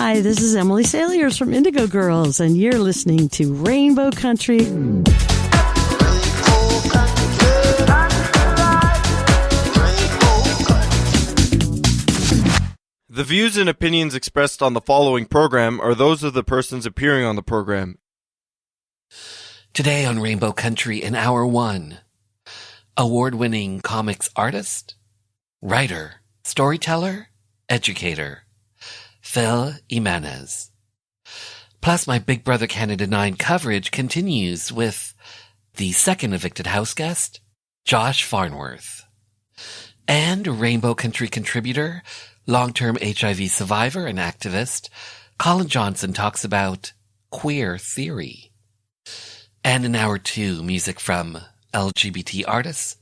Hi, this is Emily Saliers from Indigo Girls, and you're listening to Rainbow Country. The views and opinions expressed on the following program are those of the persons appearing on the program. Today on Rainbow Country in Hour 1, award-winning comics artist, writer, storyteller, educator, Phil Jimenez. Plus, my Big Brother Canada 9 coverage continues with the second evicted house guest, Josh Farnworth. And Rainbow Country contributor, long-term HIV survivor and activist, Colin Johnson talks about queer theory. And in Hour 2, music from LGBT artists,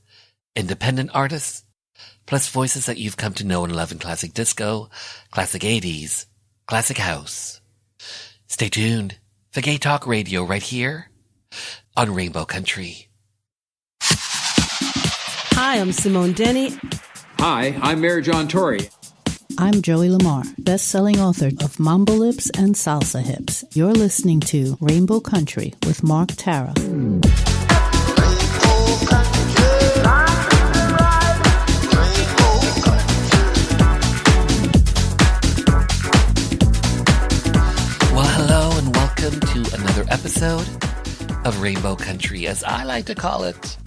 independent artists, plus voices that you've come to know and love in classic disco, classic 80s, classic house. Stay tuned for Gay Talk Radio right here on Rainbow Country. Hi, I'm Simone Denny. Hi, I'm Mayor John Tory. I'm Joey Lamar, best-selling author of Mambo Lips and Salsa Hips. You're listening to Rainbow Country with Mark Tara. Well, hello and welcome to another episode of Rainbow Country, as I like to call it,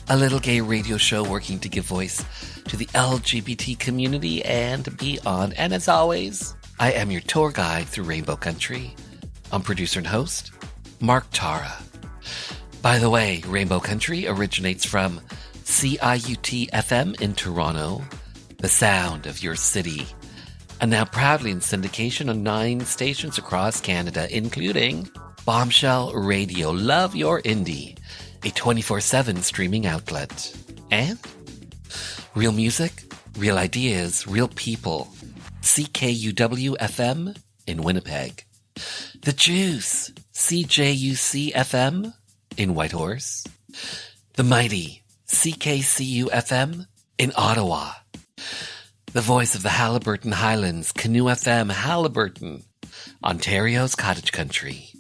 a little gay radio show working to give voice to the LGBT community and beyond. And as always, I am your tour guide through Rainbow Country. I'm producer and host, Mark Tara. By the way, Rainbow Country originates from CIUT FM in Toronto, the sound of your city, and now proudly in syndication on 9 stations across Canada, including Bombshell Radio, Love Your Indie, a 24/7 streaming outlet, and real music, real ideas, real people. CKUW FM in Winnipeg. The Juice, CJUC FM in Whitehorse. The mighty CKCU FM in Ottawa. The voice of the Haliburton Highlands, Canoe FM, Haliburton, Ontario's cottage country.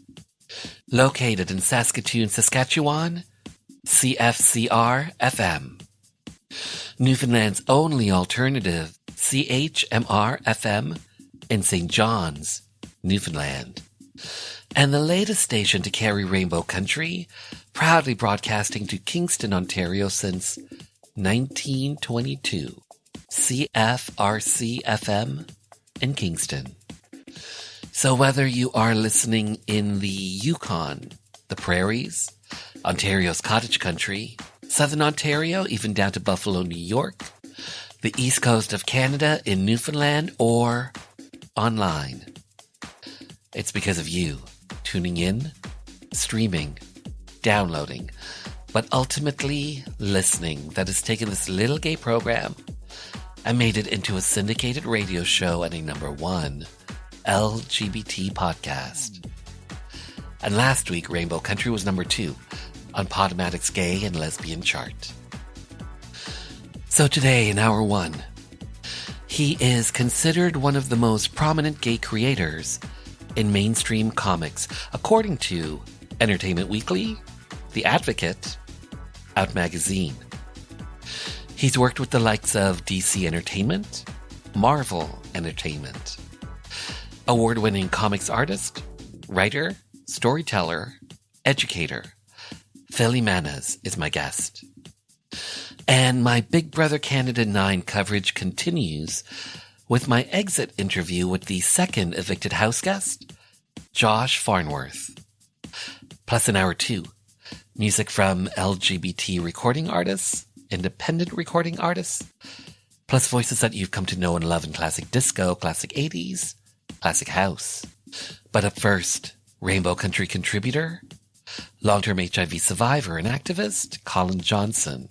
Located in Saskatoon, Saskatchewan, CFCR FM. Newfoundland's only alternative, CHMR FM in St. John's, Newfoundland. And the latest station to carry Rainbow Country, proudly broadcasting to Kingston, Ontario since 1922, CFRC FM in Kingston. So whether you are listening in the Yukon, the prairies, Ontario's cottage country, Southern Ontario, even down to Buffalo, New York, the east coast of Canada in Newfoundland, or online, it's because of you tuning in, streaming, downloading, but ultimately listening that has taken this little gay program and made it into a syndicated radio show and a #1 LGBT podcast. And last week, Rainbow Country was #2 on Podomatic's Gay and Lesbian chart. So today in Hour 1, he is considered one of the most prominent gay creators in mainstream comics, according to Entertainment Weekly, The Advocate, Out Magazine. He's worked with the likes of DC Entertainment, Marvel Entertainment. Award-winning comics artist, writer, storyteller, educator, Phil Jimenez is my guest. And my Big Brother Canada 9 coverage continues with my exit interview with the second evicted house guest, Josh Farnworth. Plus in Hour 2, music from LGBT recording artists, independent recording artists, plus voices that you've come to know and love in classic disco, classic 80s, classic house. But up first, Rainbow Country contributor, long-term HIV survivor and activist, Colin Johnson,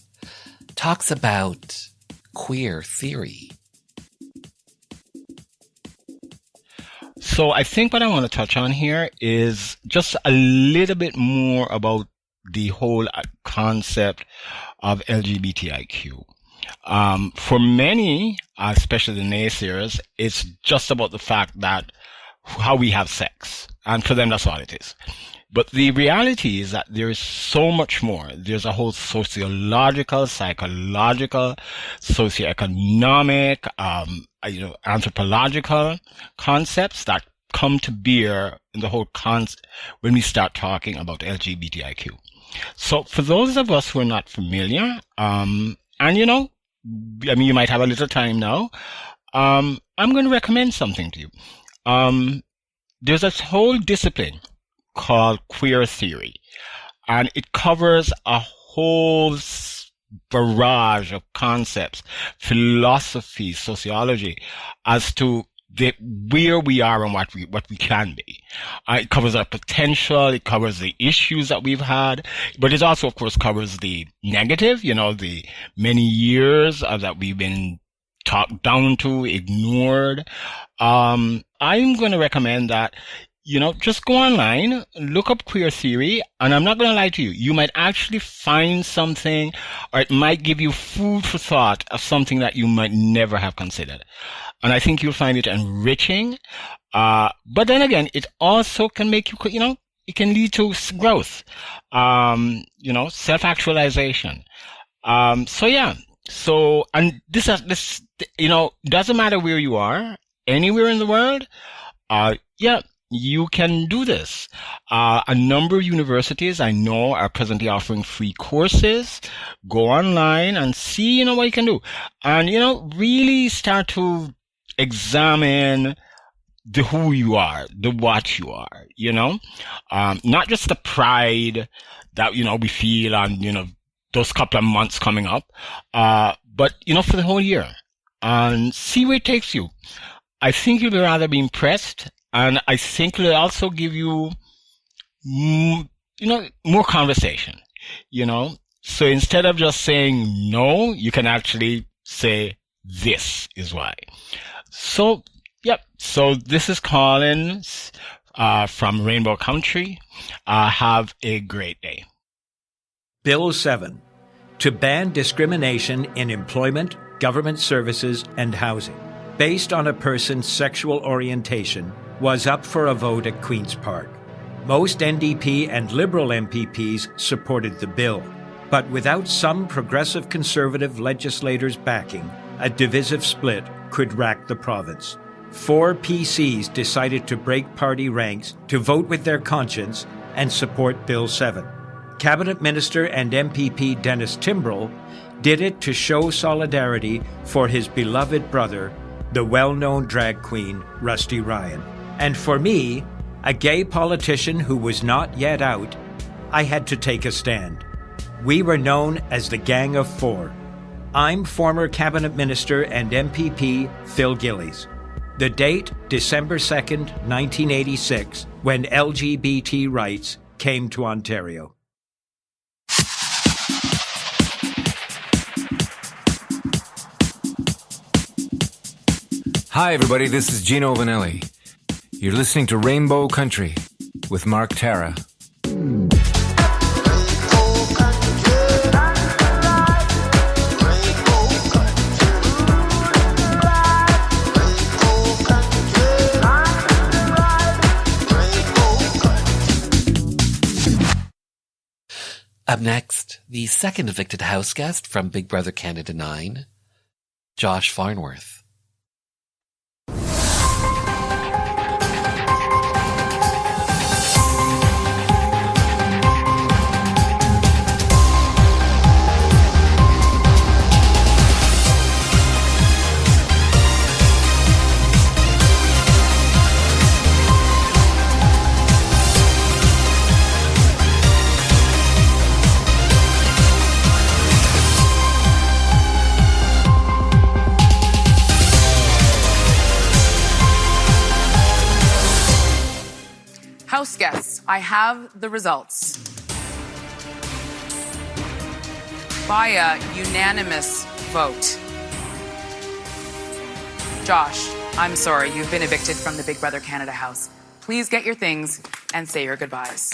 talks about queer theory. So I think what I want to touch on here is just a little bit more about the whole concept of LGBTIQ. For many, especially the naysayers, it's just about the fact that how we have sex. And for them, that's all it is. But the reality is that there is so much more. There's a whole sociological, psychological, socioeconomic, anthropological concepts that come to bear in the whole concept when we start talking about LGBTIQ. So for those of us who are not familiar, you might have a little time now, I'm going to recommend something to you. There's a whole discipline called queer theory, and it covers a whole barrage of concepts, philosophy, sociology, as to where we are and what we can be. It covers our potential, it covers the issues that we've had, but it also, of course, covers the negative, the many years that we've been talked down to, ignored. I'm going to recommend that just go online, look up queer theory, and I'm not going to lie to you. You might actually find something, or it might give you food for thought of something that you might never have considered. And I think you'll find it enriching. But then again, it also can make you, it can lead to growth, self-actualization. And this, doesn't matter where you are, anywhere in the world. You can do this. A number of universities I know are presently offering free courses. Go online and see, what you can do. And, really start to examine the who you are, the what you are, not just the pride that, we feel on, those couple of months coming up, but, for the whole year, and see where it takes you. I think you'll rather be impressed. And I think it'll also give you, more conversation, So instead of just saying no, you can actually say, this is why. So, So this is Colin from Rainbow Country. Have a great day. Bill 7, to ban discrimination in employment, government services, and housing, based on a person's sexual orientation, was up for a vote at Queen's Park. Most NDP and Liberal MPPs supported the bill, but without some progressive Conservative legislators' backing, a divisive split could rack the province. 4 PCs decided to break party ranks to vote with their conscience and support Bill 7. Cabinet Minister and MPP Dennis Timbrell did it to show solidarity for his beloved brother, the well-known drag queen Rusty Ryan. And for me, a gay politician who was not yet out, I had to take a stand. We were known as the Gang of Four. I'm former Cabinet Minister and MPP Phil Gillies. The date, December 2nd, 1986, when LGBT rights came to Ontario. Hi, everybody. This is Gino Vanelli. You're listening to Rainbow Country with Mark Tara. Up next, the second evicted house guest from Big Brother Canada 9, Josh Farnworth. House guests, I have the results. By a unanimous vote. Josh, I'm sorry, you've been evicted from the Big Brother Canada house. Please get your things and say your goodbyes.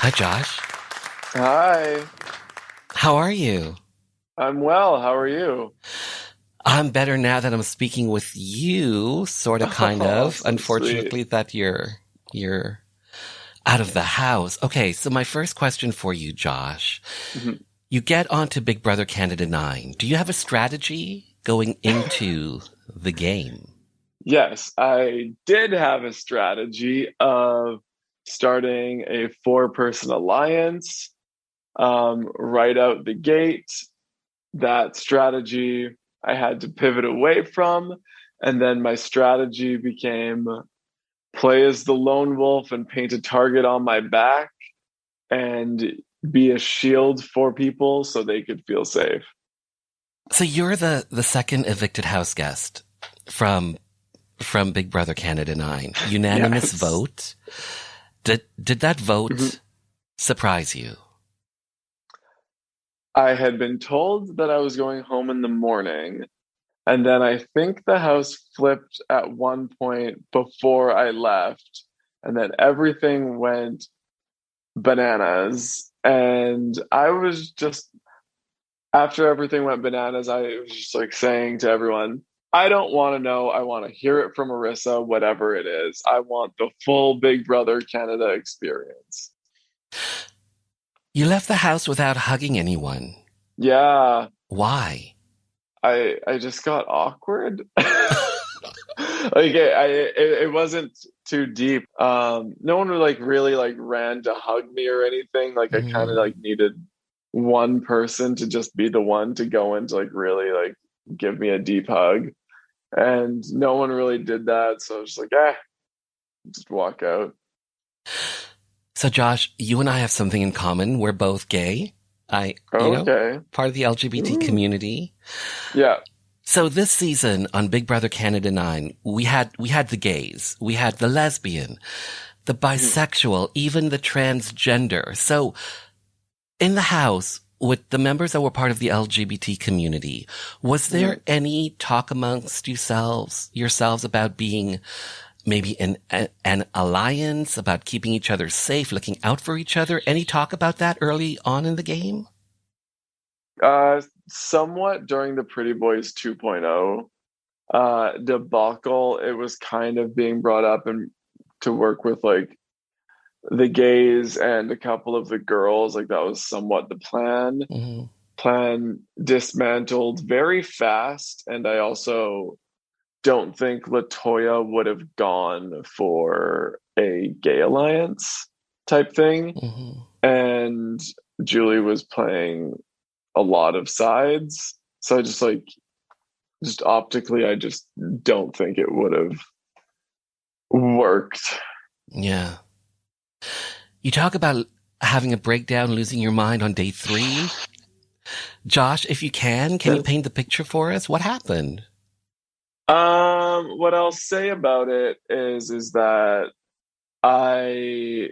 Hi, Josh. Hi. How are you? I'm well. How are you? I'm better now that I'm speaking with you, sort of, kind of. So Unfortunately, sweet. that you're out of the house. Okay, so my first question for you, Josh. Mhm. You get onto Big Brother Canada 9. Do you have a strategy going into the game? Yes, I did have a strategy of starting a 4-person alliance right out the gate. That strategy I had to pivot away from, and then my strategy became play as the lone wolf and paint a target on my back and be a shield for people so they could feel safe. So you're the second evicted house guest from Big Brother Canada 9. Unanimous Yes. vote. Did that vote surprise you? I had been told that I was going home in the morning, and then I think the house flipped at one point before I left, and then everything went bananas. And I was just, after everything went bananas, I was just like saying to everyone, I don't want to know. I want to hear it from Marissa, whatever it is. I want the full Big Brother Canada experience. You left the house without hugging anyone. Yeah. Why? I just got awkward. Like it wasn't too deep. No one would really ran to hug me or anything. Like I kind of needed one person to just be the one to go in to really give me a deep hug, and no one really did that. So I was just just walk out. So Josh, you and I have something in common. We're both gay. Part of the LGBT community. Yeah. So this season on Big Brother Canada 9, we had the gays, we had the lesbian, the bisexual, even the transgender. So in the house with the members that were part of the LGBT community, was there any talk amongst yourselves about being maybe an alliance, about keeping each other safe, looking out for each other? Any talk about that early on in the game? Somewhat during the Pretty Boys 2.0 debacle, it was kind of being brought up and to work with the gays and a couple of the girls. That was somewhat the plan. Plan dismantled very fast, and I also don't think LaToya would have gone for a gay alliance type thing. And Julie was playing a lot of sides. So I just optically, I just don't think it would have worked. Yeah. You talk about having a breakdown, losing your mind on day 3. Josh, if you can you paint the picture for us? What happened? What I'll say about it is that I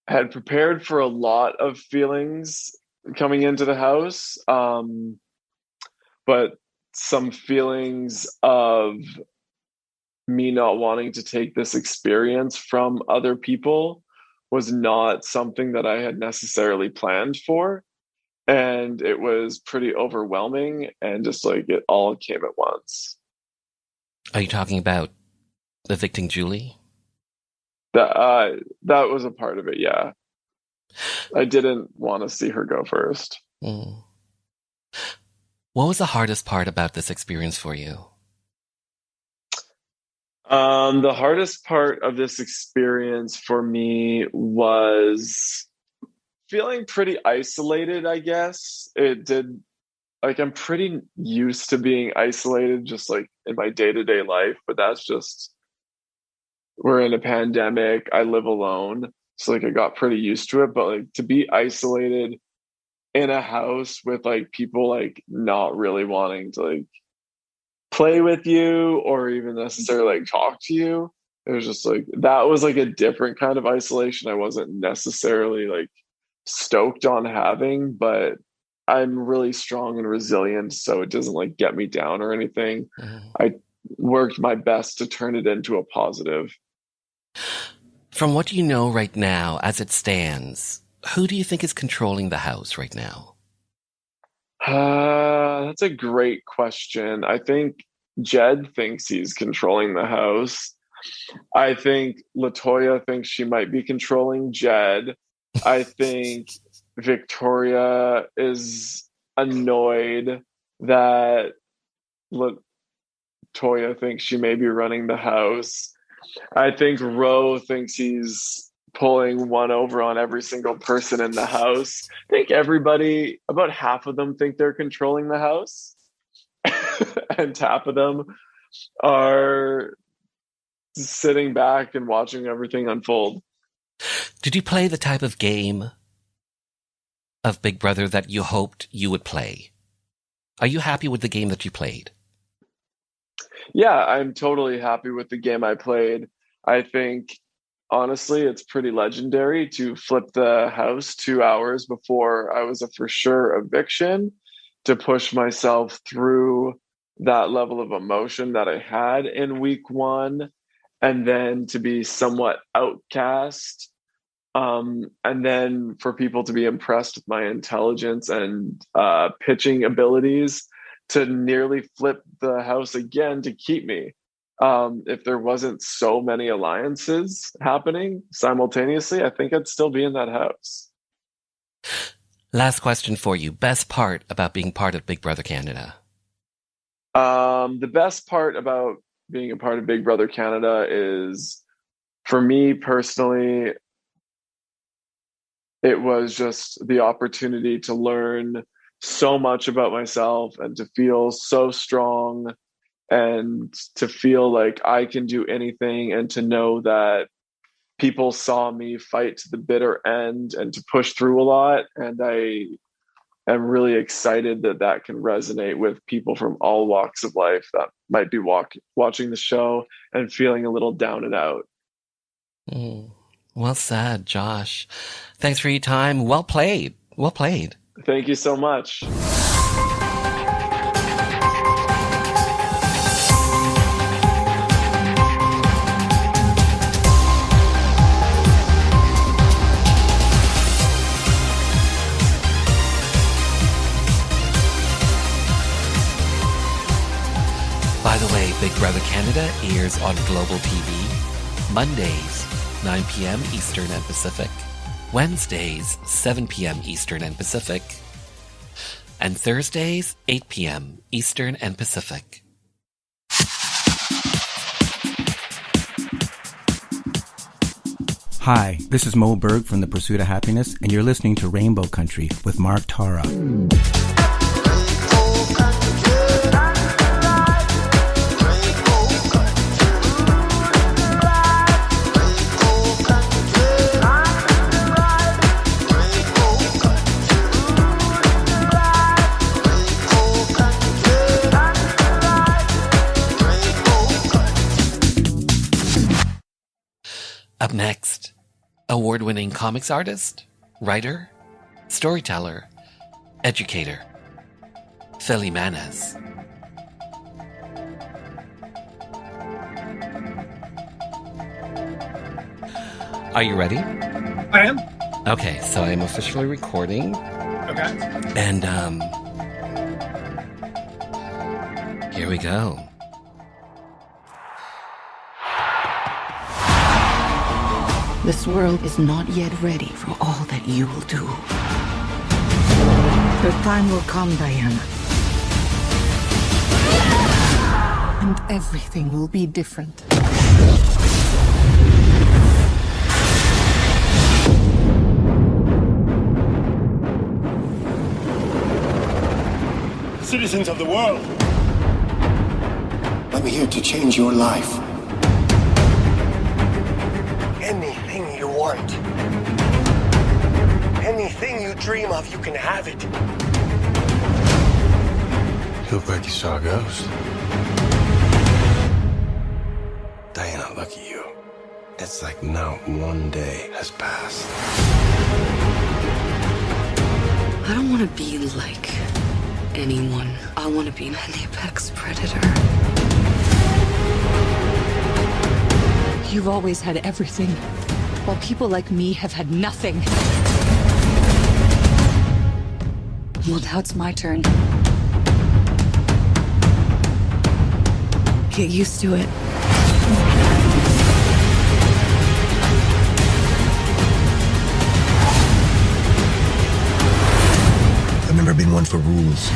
had prepared for a lot of feelings coming into the house, but some feelings of me not wanting to take this experience from other people was not something that I had necessarily planned for. And it was pretty overwhelming, and just it all came at once. Are you talking about evicting Julie? That was a part of it, yeah. I didn't want to see her go first. What was the hardest part about this experience for you? The hardest part of this experience for me was feeling pretty isolated, I guess. It did, I'm pretty used to being isolated just in my day-to-day life, but that's just, we're in a pandemic, I live alone, so I got pretty used to it. But to be isolated in a house with people not really wanting to play with you or even necessarily talk to you, it was just that was a different kind of isolation I wasn't necessarily stoked on having. But I'm really strong and resilient, so it doesn't get me down or anything. I worked my best to turn it into a positive. From what you know right now, as it stands, who do you think is controlling the house right now? That's a great question. I think Jed thinks he's controlling the house. I think LaToya thinks she might be controlling Jed. I think Victoria is annoyed that LaToya thinks she may be running the house. I think Ro thinks he's pulling one over on every single person in the house. I think everybody, about half of them think they're controlling the house. And half of them are sitting back and watching everything unfold. Did you play the type of game of Big Brother that you hoped you would play? Are you happy with the game that you played? Yeah, I'm totally happy with the game I played. I think, honestly, it's pretty legendary to flip the house 2 hours before I was a for sure eviction, to push myself through that level of emotion that I had in week one, and then to be somewhat outcast. And then for people to be impressed with my intelligence and pitching abilities, to nearly flip the house again to keep me. If there wasn't so many alliances happening simultaneously, I think I'd still be in that house. Last question for you. Best part about being part of Big Brother Canada? The best part about being a part of Big Brother Canada is, for me personally, it was just the opportunity to learn so much about myself and to feel so strong and to feel like I can do anything, and to know that people saw me fight to the bitter end and to push through a lot. And I am really excited that that can resonate with people from all walks of life that might be watching the show and feeling a little down and out. Well said, Josh. Thanks for your time. Well played. Well played. Thank you so much. By the way, Big Brother Canada airs on Global TV Mondays, 9 p.m. Eastern and Pacific, Wednesdays, 7 p.m. Eastern and Pacific, and Thursdays, 8 p.m. Eastern and Pacific. Hi, this is Mo Berg from The Pursuit of Happiness, and you're listening to Rainbow Country with Mark Tara. Up next, award-winning comics artist, writer, storyteller, educator, Jimenez. Are you ready? I am. Okay, so I'm officially recording. Okay. And, here we go. This world is not yet ready for all that you will do. Your time will come, Diana. And everything will be different. Citizens of the world, I'm here to change your life. Anything you want, anything you dream of, you can have it. You look like you saw a ghost. Diana, look at you. It's like not one day has passed. I don't want to be like anyone. I want to be an apex predator. You've always had everything, while people like me have had nothing. Well, now it's my turn. Get used to it. I've never been one for rules.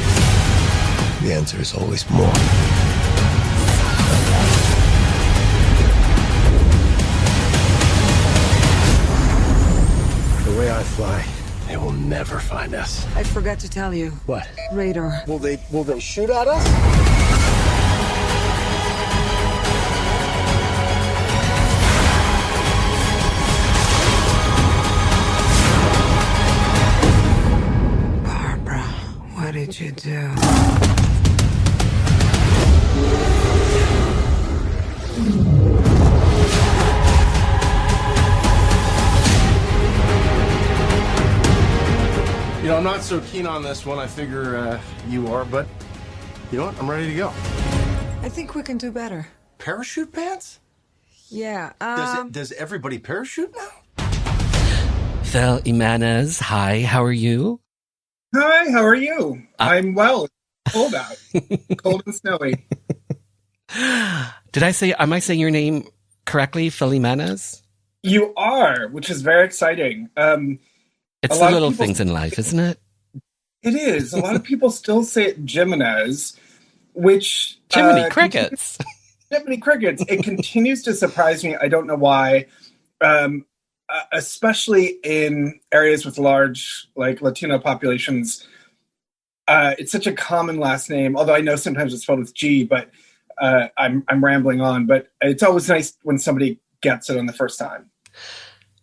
The answer is always more. The way I fly, they will never find us. I forgot to tell you. What? Radar. Will they shoot at us? Barbara, what did you do? You know, I'm not so keen on this one. I figure you are, but you know what? I'm ready to go. I think we can do better. Parachute pants? Yeah. Does everybody parachute now? Fel Jimenez, hi, how are you? Hi, how are you? I'm well. It's cold out. Cold and snowy. Am I saying your name correctly, Fel Jimenez? You are, which is very exciting. It's the little things in life, isn't it? It is. A lot of people still say it Jimenez, which... Jiminy Crickets. Jiminy Crickets. It continues to surprise me. I don't know why. Especially in areas with large, like, Latino populations. It's such a common last name, although I know sometimes it's spelled with G, but I'm rambling on. But it's always nice when somebody gets it on the first time.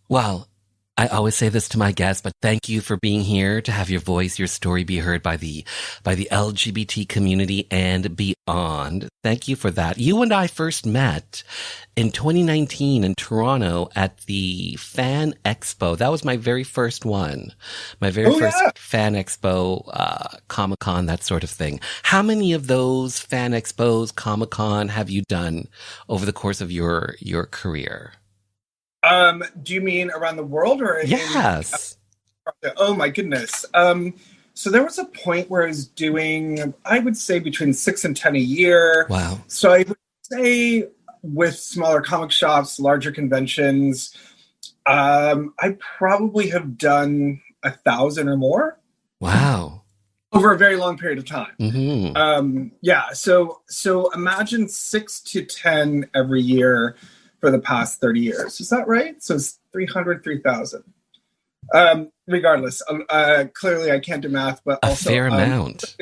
Well, I always say this to my guests, but thank you for being here to have your voice, your story be heard by the LGBT community and beyond. Thank you for that. You and I first met in 2019 in Toronto at the Fan Expo. That was my very first one. My very first Fan Expo, Comic-Con, that sort of thing. How many of those Fan Expos, Comic-Con have you done over the course of your career? Do you mean around the world or? Yes. Oh my goodness. So there was a point where I was doing, I would say between 6 and 10 a year. Wow. So I would say with smaller comic shops, larger conventions, I probably have done 1,000 or more. Wow. Over a very long period of time. Mm-hmm. Yeah. So imagine 6 to 10 every year for the past 30 years. Is that right? So it's 300, 3,000. Regardless, clearly I can't do math, but also... A fair amount.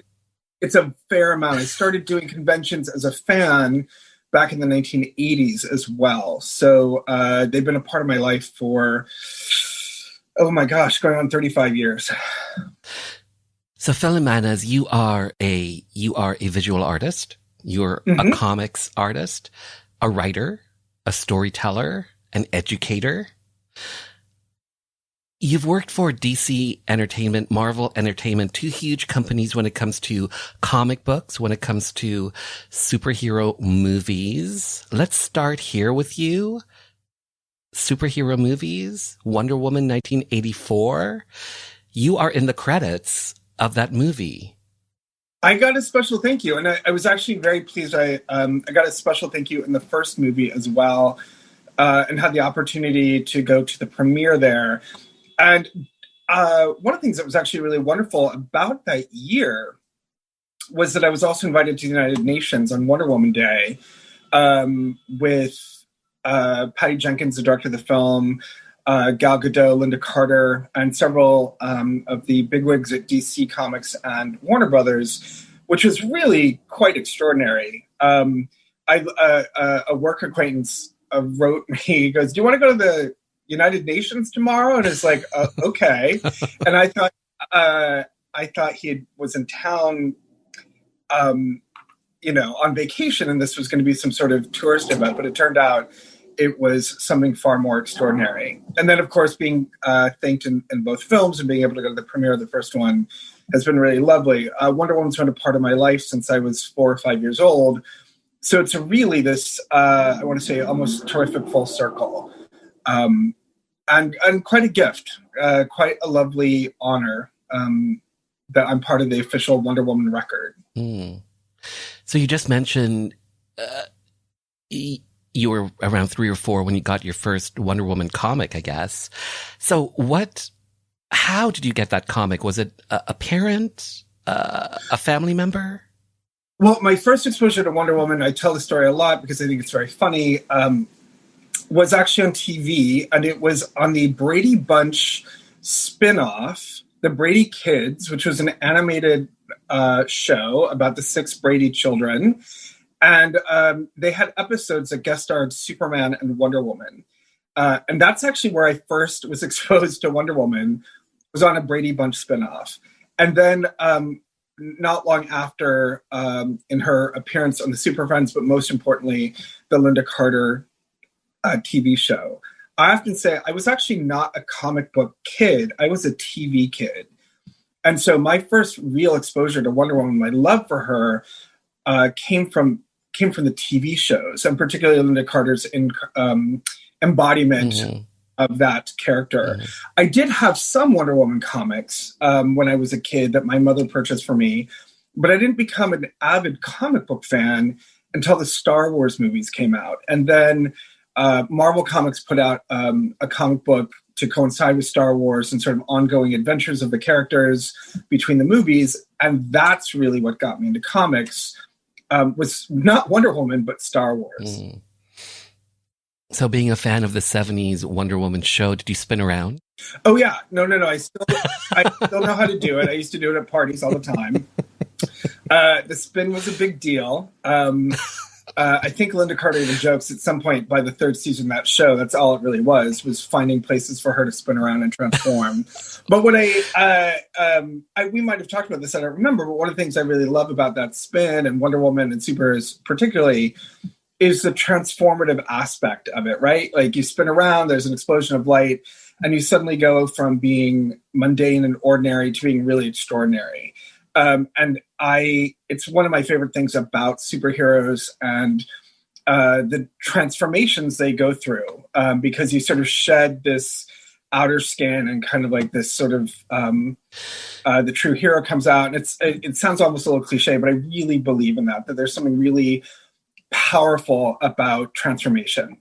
It's a fair amount. I started doing conventions as a fan back in the 1980s as well. So they've been a part of my life for, oh my gosh, going on 35 years. So Fel Jimenez, you are a visual artist. You're a comics artist, a writer, a storyteller, an educator. You've worked for DC Entertainment, Marvel Entertainment, two huge companies when it comes to comic books, when it comes to superhero movies. Let's start here with you. Superhero movies, Wonder Woman 1984. You are in the credits of that movie. I got a special thank you, and I was actually very pleased. I got a special thank you in the first movie as well, and had the opportunity to go to the premiere there. And one of the things that was actually really wonderful about that year was that I was also invited to the United Nations on Wonder Woman Day with Patty Jenkins, the director of the film, Gal Gadot, Linda Carter, and several of the bigwigs at DC Comics and Warner Brothers, which was really quite extraordinary. A work acquaintance wrote me, he goes, "Do you want to go to the United Nations tomorrow?" And it's like, okay. And I thought he was in town, on vacation, and this was going to be some sort of tourist event, but it turned out it was something far more extraordinary. And then, of course, being thanked in both films and being able to go to the premiere of the first one has been really lovely. Wonder Woman's been a part of my life since I was 4 or 5 years old. So it's really this, I want to say, almost terrific full circle. And quite a gift, quite a lovely honor. that I'm part of the official Wonder Woman record. So you just mentioned you were around 3 or 4 when you got your first Wonder Woman comic, I guess. So how did you get that comic? Was it a parent, a family member? Well, my first exposure to Wonder Woman, I tell the story a lot because I think it's very funny, was actually on TV, and it was on the Brady Bunch spinoff, The Brady Kids, which was an animated show about the 6 Brady children. And they had episodes that guest starred Superman and Wonder Woman. And that's actually where I first was exposed to Wonder Woman, was on a Brady Bunch spinoff. And then not long after, in her appearance on the Super Friends, but most importantly, the Linda Carter TV show. I often say I was actually not a comic book kid. I was a TV kid. And so my first real exposure to Wonder Woman, my love for her, came from the TV shows, and particularly Linda Carter's embodiment of that character. I did have some Wonder Woman comics when I was a kid that my mother purchased for me, but I didn't become an avid comic book fan until the Star Wars movies came out. And then Marvel Comics put out a comic book to coincide with Star Wars and sort of ongoing adventures of the characters between the movies. And that's really what got me into comics. Was not Wonder Woman, but Star Wars. So being a fan of the 70s Wonder Woman show, did you spin around? Oh, yeah. No. I still know how to do it. I used to do it at parties all the time. The spin was a big deal. I think Linda Carter even jokes at some point by the 3rd season of that show, that's all it really was finding places for her to spin around and transform. But what we might have talked about this, I don't remember, but one of the things I really love about that spin and Wonder Woman and superheroes particularly is the transformative aspect of it, right? Like you spin around, there's an explosion of light, and you suddenly go from being mundane and ordinary to being really extraordinary. It's one of my favorite things about superheroes and the transformations they go through, because you sort of shed this outer skin and kind of like this sort of the true hero comes out. And it sounds almost a little cliche, but I really believe in that there's something really powerful about transformation.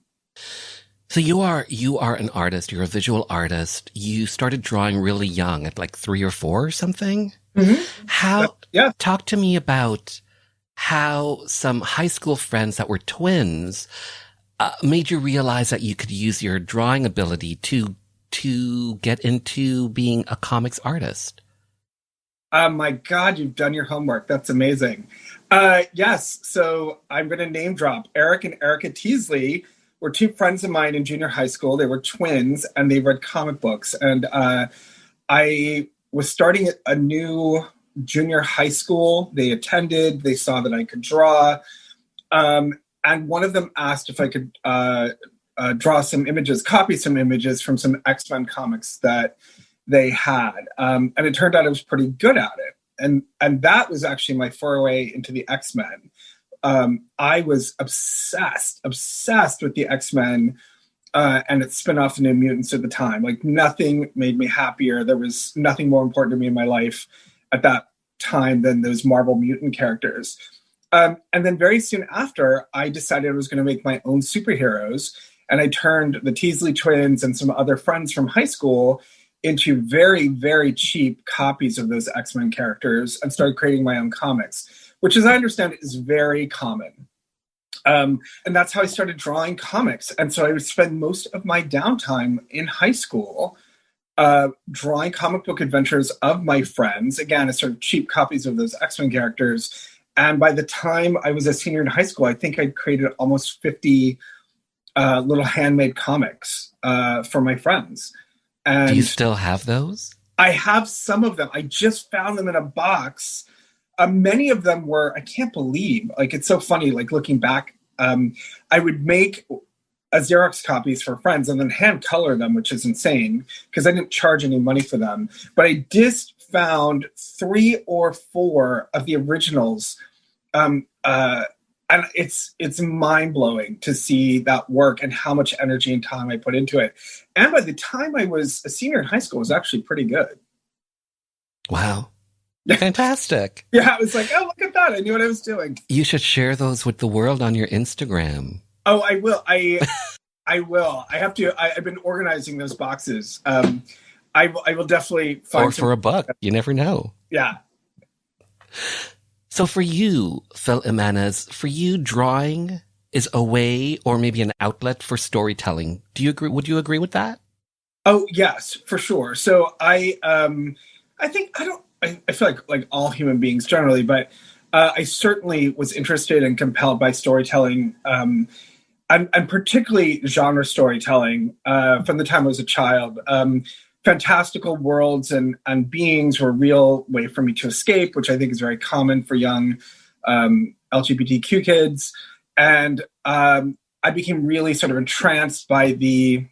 So you are an artist. You're a visual artist. You started drawing really young, at like 3 or 4 or something. Talk to me about how some high school friends that were twins made you realize that you could use your drawing ability to get into being a comics artist. My God, you've done your homework. That's amazing. Yes. So I'm going to name drop. Eric and Erica Teasley were 2 friends of mine in junior high school. They were twins and they read comic books. And I was starting a new junior high school. They attended. They saw that I could draw. And one of them asked if I could draw some images, copy some images from some X-Men comics that they had. And it turned out I was pretty good at it. And that was actually my foray into the X-Men. I was obsessed with the X-Men and its spin-off, The New Mutants, at the time. Like, nothing made me happier. There was nothing more important to me in my life at that time than those Marvel mutant characters. And then very soon after, I decided I was going to make my own superheroes. And I turned the Teasley twins and some other friends from high school into very, very cheap copies of those X-Men characters and started creating my own comics, which, as I understand it, is very common. And that's how I started drawing comics. And so I would spend most of my downtime in high school drawing comic book adventures of my friends, again, as sort of cheap copies of those X-Men characters. And by the time I was a senior in high school, I think I'd created almost 50 little handmade comics for my friends. And do you still have those? I have some of them. I just found them in a box. Many of them were, I can't believe, like, it's so funny, like, looking back, I would make Xerox copies for friends and then hand color them, which is insane because I didn't charge any money for them. But I just found 3 or 4 of the originals. And it's mind-blowing to see that work and how much energy and time I put into it. And by the time I was a senior in high school, it was actually pretty good. Wow. Fantastic. Yeah, I was like, oh, look at that. I knew what I was doing. You should share those with the world on your Instagram. Oh, I will. I will. I have to. I've been organizing those boxes. I will definitely find. Or for a buck. You never know. Yeah. So for you, Phil Jimenez, for you, drawing is a way or maybe an outlet for storytelling. Do you agree? Would you agree with that? Oh, yes, for sure. So I feel like all human beings generally, but I certainly was interested and compelled by storytelling, and particularly genre storytelling from the time I was a child. Fantastical worlds and beings were a real way for me to escape, which I think is very common for young LGBTQ kids. And I became really sort of entranced by the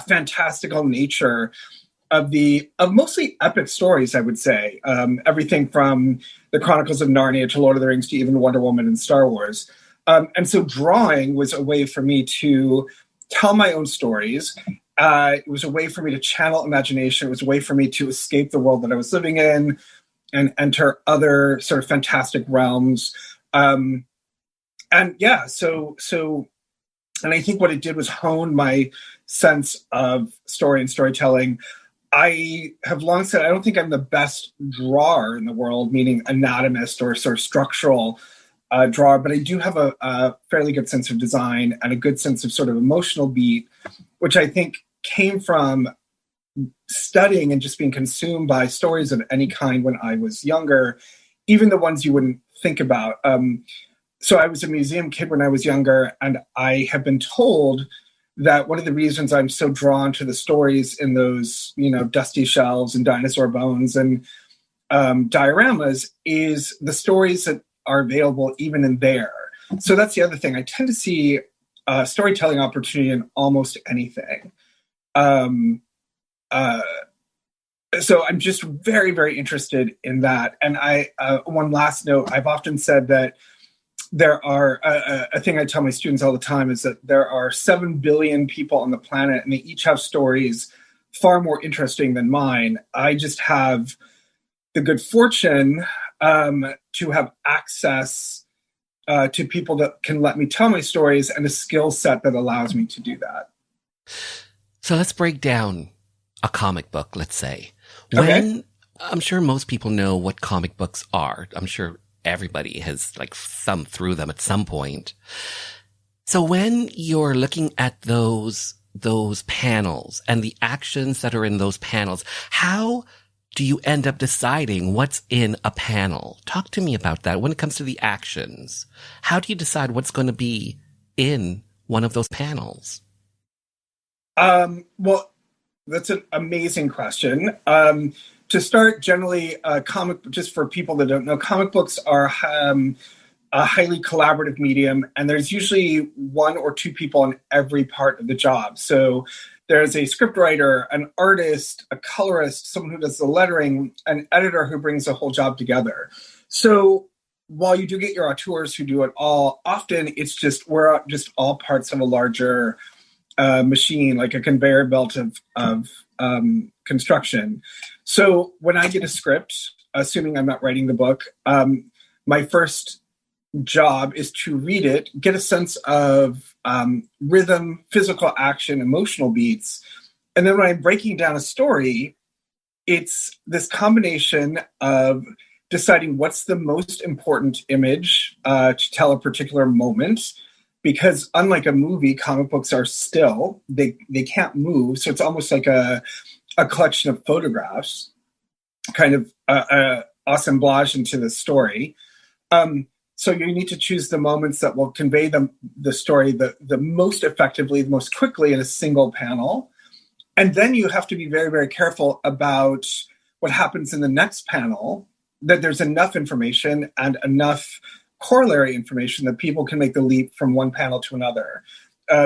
fantastical nature of mostly epic stories, I would say. Everything from the Chronicles of Narnia to Lord of the Rings to even Wonder Woman and Star Wars. And so drawing was a way for me to tell my own stories. It was a way for me to channel imagination. It was a way for me to escape the world that I was living in and enter other sort of fantastic realms. And I think what it did was hone my sense of story and storytelling. I have long said I don't think I'm the best drawer in the world, meaning anatomist or sort of structural drawer, but I do have a fairly good sense of design and a good sense of sort of emotional beat, which I think came from studying and just being consumed by stories of any kind when I was younger, even the ones you wouldn't think about. So I was a museum kid when I was younger, and I have been told that one of the reasons I'm so drawn to the stories in those, dusty shelves and dinosaur bones and dioramas is the stories that are available even in there. So that's the other thing. I tend to see storytelling opportunity in almost anything. So I'm just very, very interested in that. And one last note, I've often said that there are, a thing I tell my students all the time is that there are 7 billion people on the planet, and they each have stories far more interesting than mine. I just have the good fortune to have access to people that can let me tell my stories and a skill set that allows me to do that. So let's break down a comic book, let's say. Okay. I'm sure most people know what comic books are. I'm sure everybody has thumbed through them at some point. So when you're looking at those panels and the actions that are in those panels, how do you end up deciding what's in a panel? Talk to me about that. When it comes to the actions, how do you decide what's going to be in one of those panels? Well, that's an amazing question. To start, generally, just for people that don't know, comic books are a highly collaborative medium, and there's usually 1 or 2 people on every part of the job. So there's a scriptwriter, an artist, a colorist, someone who does the lettering, an editor who brings the whole job together. So while you do get your auteurs who do it all, often we're just all parts of a larger machine, like a conveyor belt of construction. So when I get a script, assuming I'm not writing the book, my first job is to read it, get a sense of rhythm, physical action, emotional beats. And then when I'm breaking down a story, it's this combination of deciding what's the most important image to tell a particular moment. Because unlike a movie, comic books are still, they can't move. So it's almost like a collection of photographs, kind of assemblage into the story. So you need to choose the moments that will convey the story the most effectively, the most quickly in a single panel. And then you have to be very, very careful about what happens in the next panel, that there's enough information and enough corollary information that people can make the leap from one panel to another.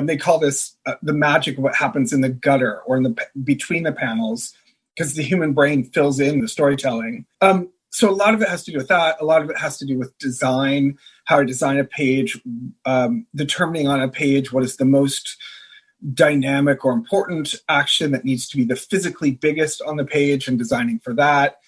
They call this the magic of what happens in the gutter or between the panels, because the human brain fills in the storytelling. So a lot of it has to do with that. A lot of it has to do with design, how I design a page, determining on a page what is the most dynamic or important action that needs to be the physically biggest on the page and designing for that.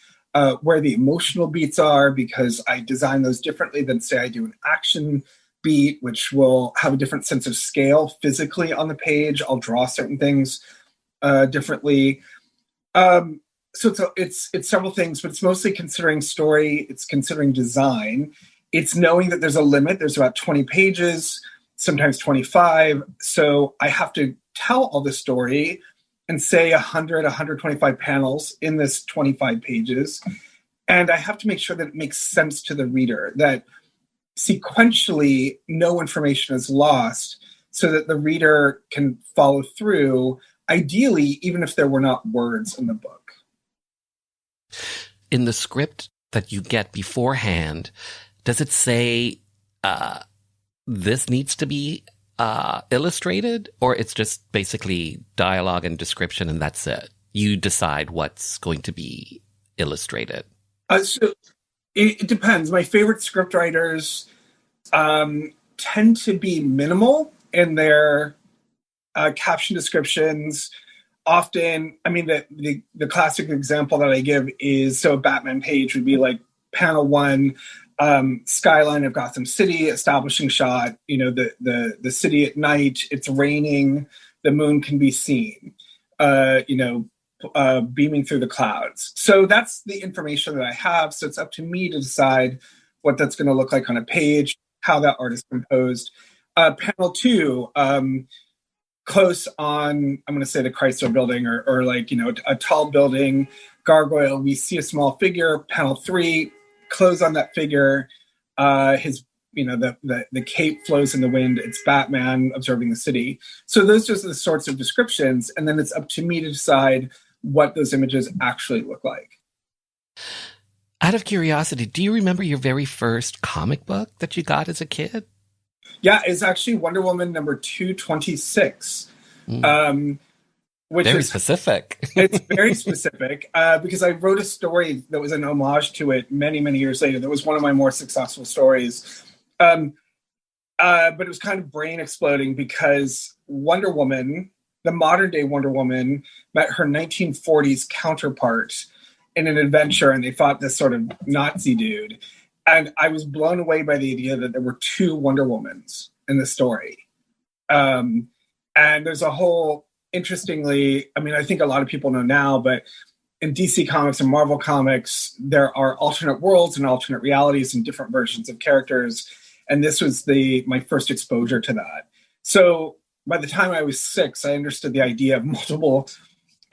where the emotional beats are, because I design those differently than, say, I do an action beat, which will have a different sense of scale physically on the page. I'll draw certain things differently. So it's several things, but it's mostly considering story. It's considering design. It's knowing that there's a limit. There's about 20 pages, sometimes 25. So I have to tell all the story and say 100, 125 panels in this 25 pages. And I have to make sure that it makes sense to the reader, that sequentially no information is lost, so that the reader can follow through, ideally, even if there were not words in the book. In the script that you get beforehand, does it say this needs to be illustrated, or it's just basically dialogue and description and that's it? You decide what's going to be illustrated. So it depends. My favorite scriptwriters tend to be minimal in their caption descriptions. Often, I mean, the classic example that I give is, so a Batman page would be like panel 1, skyline of Gotham City, establishing shot, the city at night, it's raining, the moon can be seen, beaming through the clouds. So that's the information that I have. So it's up to me to decide what that's going to look like on a page, how that art is composed. Panel 2, close on, I'm going to say the Chrysler building, or a tall building, gargoyle. We see a small figure. Panel 3, close on that figure. The cape flows in the wind. It's Batman observing the city. So those are the sorts of descriptions. And then it's up to me to decide what those images actually look like. Out of curiosity, do you remember your very first comic book that you got as a kid? Yeah, it's actually Wonder Woman number 226. Which very is specific. It's very specific because I wrote a story that was an homage to it many, many years later. That was one of my more successful stories. But it was kind of brain exploding because Wonder Woman, the modern day Wonder Woman, met her 1940s counterpart in an adventure, and they fought this sort of Nazi dude. And I was blown away by the idea that there were 2 Wonder Womans in the story. And there's a whole, interestingly, I mean, I think a lot of people know now, but in DC Comics and Marvel Comics, there are alternate worlds and alternate realities and different versions of characters. And this was my first exposure to that. So by the time I was 6, I understood the idea of multiple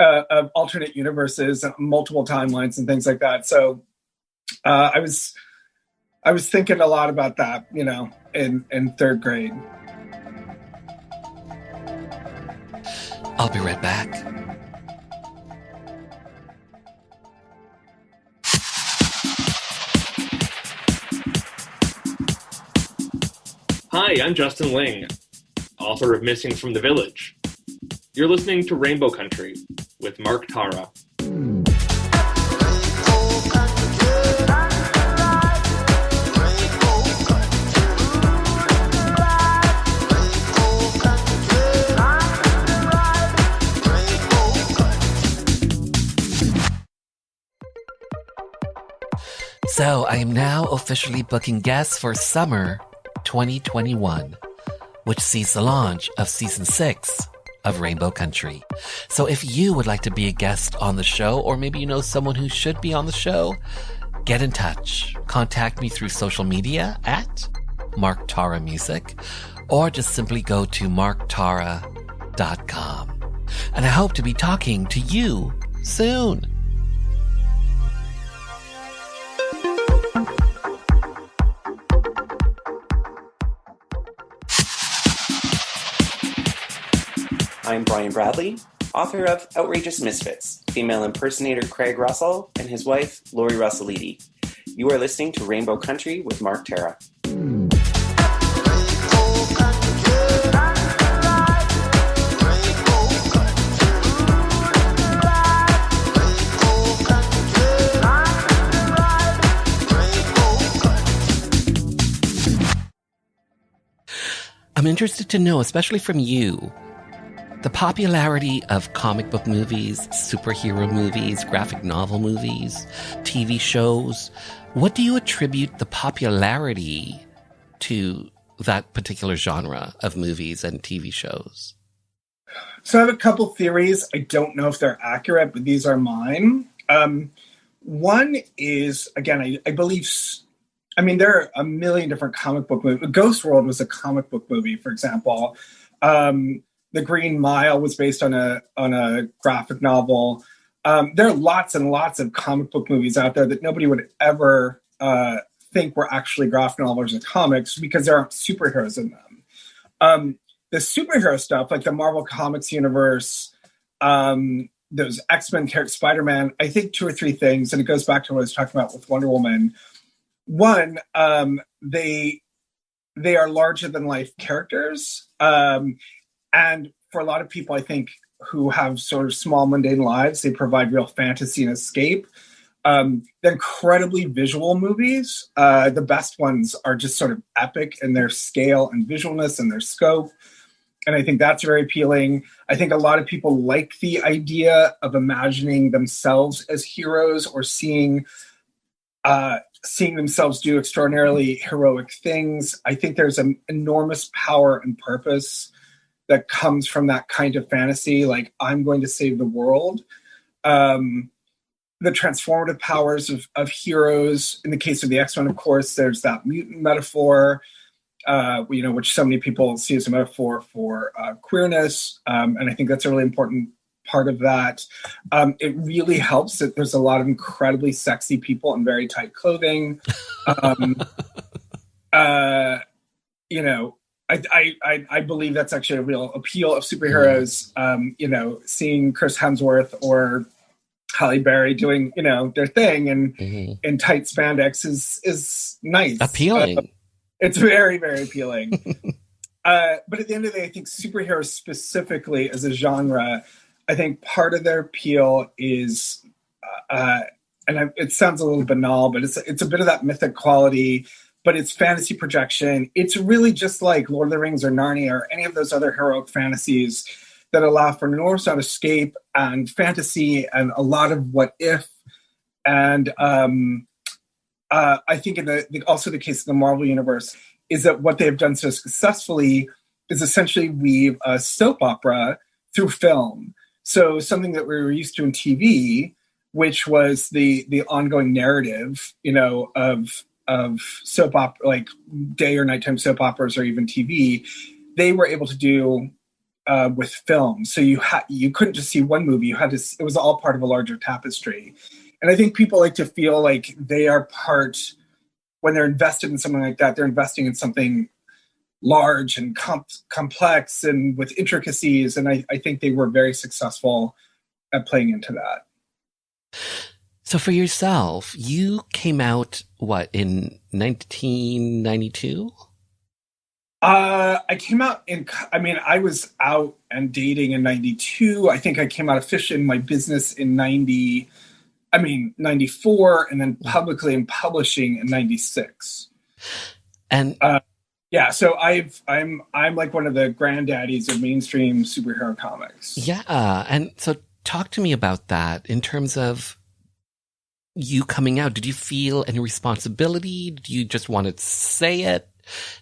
of alternate universes and multiple timelines and things like that. So I was thinking a lot about that, in 3rd grade. I'll be right back. Hi, I'm Justin Ling, author of Missing from the Village. You're listening to Rainbow Country with Mark Tara. So I am now officially booking guests for summer 2021, which sees the launch of season 6 of Rainbow Country. So if you would like to be a guest on the show, or maybe you know someone who should be on the show, get in touch. Contact me through social media at Mark Tara Music, or just simply go to marktara.com. And I hope to be talking to you soon. I'm Brian Bradley, author of Outrageous Misfits, female impersonator Craig Russell and his wife, Lori Russellidi. You are listening to Rainbow Country with Mark Tara. I'm interested to know, especially from you, The popularity of comic book movies, superhero movies, graphic novel movies, TV shows, what do you attribute the popularity to that particular genre of movies and TV shows? So I have a couple theories. I don't know if they're accurate, but these are mine. One is, again, I believe, I mean, there are a million different comic book movies. Ghost World was a comic book movie, for example. The Green Mile was based on a graphic novel. There are lots and lots of comic book movies out there that nobody would ever think were actually graphic novels or comics because there aren't superheroes in them. The superhero stuff, like the Marvel Comics universe, those X-Men characters, Spider-Man, I think two or three things, and it goes back to what I was talking about with Wonder Woman. One, they are larger than life characters. And for a lot of people, I think, who have sort of small, mundane lives, they provide real fantasy and escape. The incredibly visual movies, the best ones are just sort of epic in their scale and visualness and their scope. And I think that's very appealing. I think a lot of people like the idea of imagining themselves as heroes or seeing themselves do extraordinarily heroic things. I think there's an enormous power and purpose that comes from that kind of fantasy, like I'm going to save the world. The transformative powers of heroes. In the case of the X-Men, of course, there's that mutant metaphor, which so many people see as a metaphor for queerness. And I think that's a really important part of that. It really helps that there's a lot of incredibly sexy people in very tight clothing. I believe that's actually a real appeal of superheroes. Seeing Chris Hemsworth or Halle Berry doing, their thing and in tight spandex is nice. Appealing. It's very, very appealing. But at the end of the day, I think superheroes specifically as a genre, I think part of their appeal is, it sounds a little banal, but it's a bit of that mythic quality, but it's fantasy projection. It's really just like Lord of the Rings or Narnia or any of those other heroic fantasies that allow for an enormous amount of escape and fantasy and a lot of what if. And I think also the case of the Marvel Universe is that what they've done so successfully is essentially weave a soap opera through film. So something that we were used to in TV, which was the ongoing narrative, of soap opera, like day or nighttime soap operas or even TV, they were able to do with film. So you couldn't just see one movie. It was all part of a larger tapestry. And I think people like to feel like they are part, when they're invested in something like that, they're investing in something large and complex and with intricacies. And I think they were very successful at playing into that. So for yourself, you came out, in 1992? I came out I was out and dating in 92. I think I came out officially in my business in 94, and then publicly in publishing in 96. And so I'm like one of the granddaddies of mainstream superhero comics. Yeah, and so talk to me about that in terms of you coming out. Did you feel any responsibility? Did you just want to say it?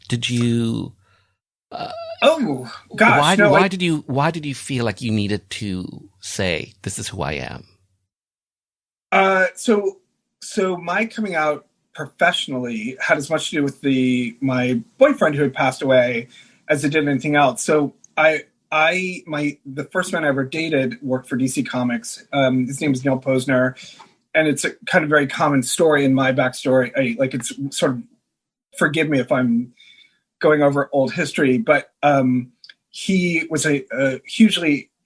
Did you? Why did you feel like you needed to say this is who I am? So my coming out professionally had as much to do with my boyfriend who had passed away as it did anything else. So the first man I ever dated worked for DC Comics. His name is Neil Posner, and it's a kind of very common story in my backstory. It's sort of, forgive me if I'm going over old history, but he was he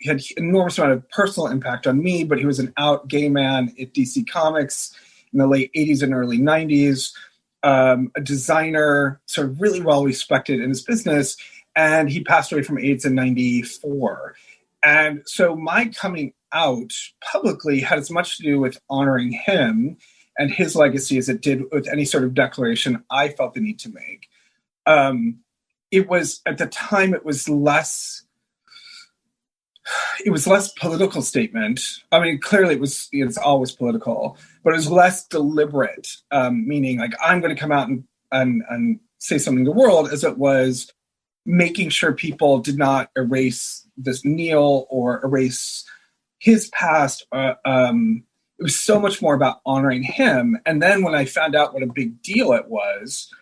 had an enormous amount of personal impact on me, but he was an out gay man at DC Comics in the late 80s and early 90s, a designer, sort of really well respected in his business, and he passed away from AIDS in 94. And so my coming out publicly had as much to do with honoring him and his legacy as it did with any sort of declaration I felt the need to make. It was, at the time, it was less it was less political statement. I mean, clearly it's always political, but it was less deliberate, meaning like I'm going to come out and say something to the world, as it was making sure people did not erase this Neil or erase his past. It was so much more about honoring him. And then when I found out what a big deal it was,